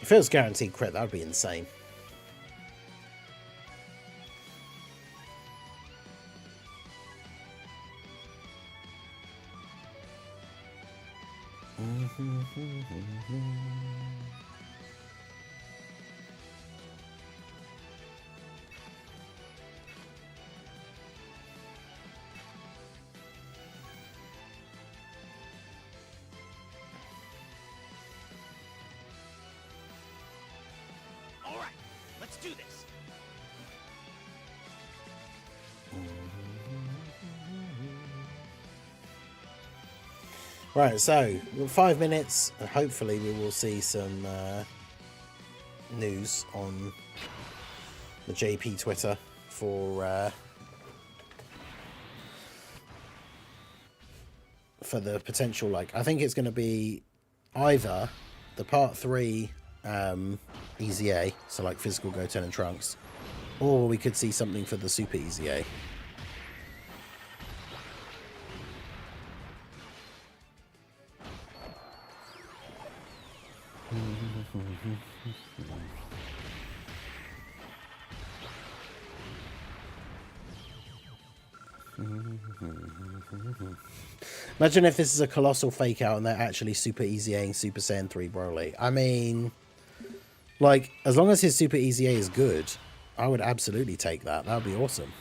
If it was guaranteed crit, that would be insane. Let's do this. Right, so 5 minutes, and hopefully we will see some news on the JP Twitter for the potential, like, I think it's going to be either the part 3 Easy A, so like physical Goten and Trunks, or we could see something for the Super Easy A. Imagine if this is a colossal fake out and they're actually Super Easy A and Super Saiyan 3 Broly. I mean, like, as long as his Super Easy A is good, I would absolutely take that. That would be awesome.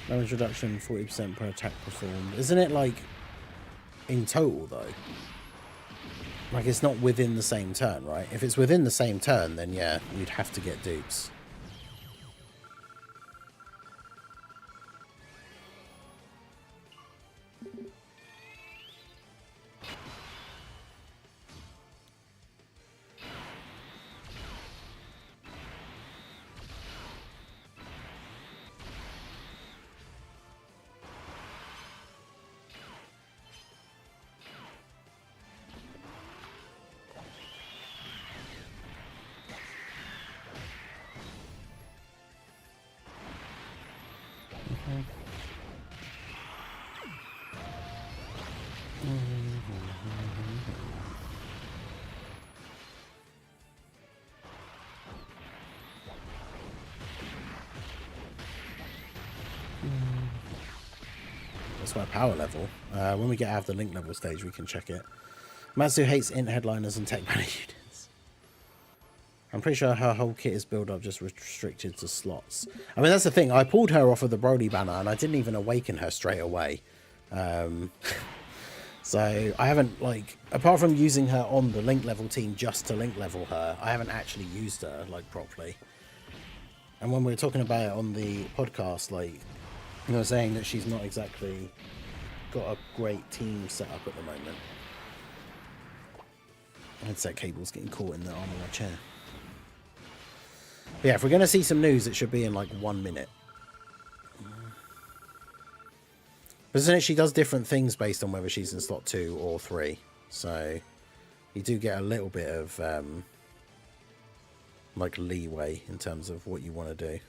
Damage reduction 40% per attack performed. Isn't it like in total though? Like it's not within the same turn, right? If it's within the same turn, then yeah, you'd have to get dupes. That's my power level. When we get out of the link level stage, we can check it. Matsu hates int headliners and tech banner units. I'm pretty sure her whole kit is build up just restricted to slots. I mean, that's the thing. I pulled her off of the Broly banner and I didn't even awaken her straight away. So I haven't, like, apart from using her on the link level team just to link level her, I haven't actually used her, like, properly. And when we were talking about it on the podcast, like, you know, saying that she's not exactly got a great team set up at the moment. Headset cable's getting caught in the arm of my chair. But yeah, if we're going to see some news, it should be in like 1 minute. But isn't it, she does different things based on whether she's in slot 2 or 3. So you do get a little bit of like leeway in terms of what you want to do.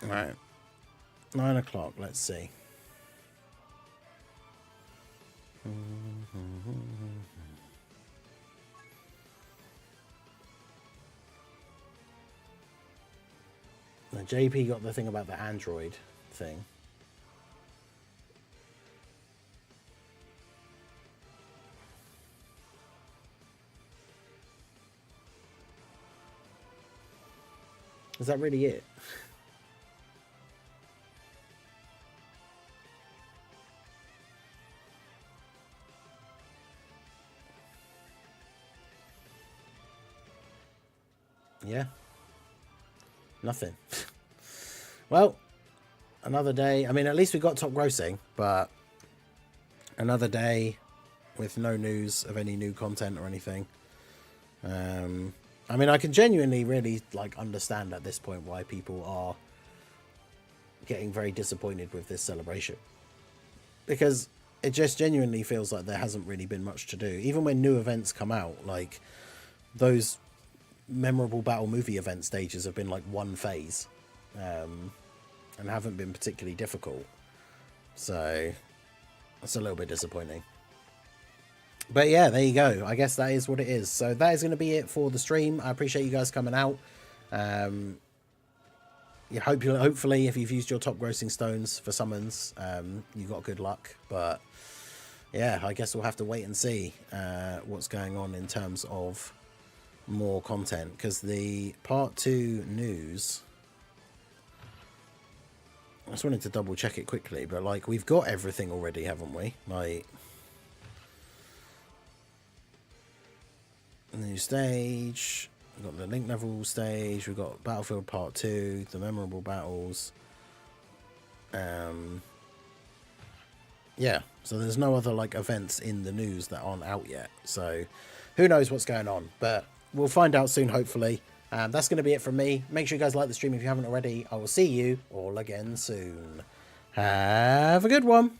Right, 9 o'clock. Let's see. Now, JP got the thing about the Android thing. Is that really it? Yeah. Nothing. Well, another day. I mean, at least we got top grossing, but another day with no news of any new content or anything. I mean, I can genuinely really like understand at this point why people are getting very disappointed with this celebration, because it just genuinely feels like there hasn't really been much to do. Even when new events come out, like those memorable battle movie event stages have been like one phase, and haven't been particularly difficult. So that's a little bit disappointing. But yeah, there you go. I guess that is what it is. So that is going to be it for the stream. I appreciate you guys coming out. Yeah, hopefully, if you've used your top grossing stones for summons, you got good luck. But yeah, I guess we'll have to wait and see what's going on in terms of more content, because the part 2 news, I just wanted to double check it quickly, but like we've got everything already, haven't we? Like new stage, we've got the link level stage, we've got Battlefield Part 2, the memorable battles. Yeah, so there's no other like events in the news that aren't out yet. So who knows what's going on, but we'll find out soon, hopefully. That's going to be it from me. Make sure you guys like the stream if you haven't already. I will see you all again soon. Have a good one.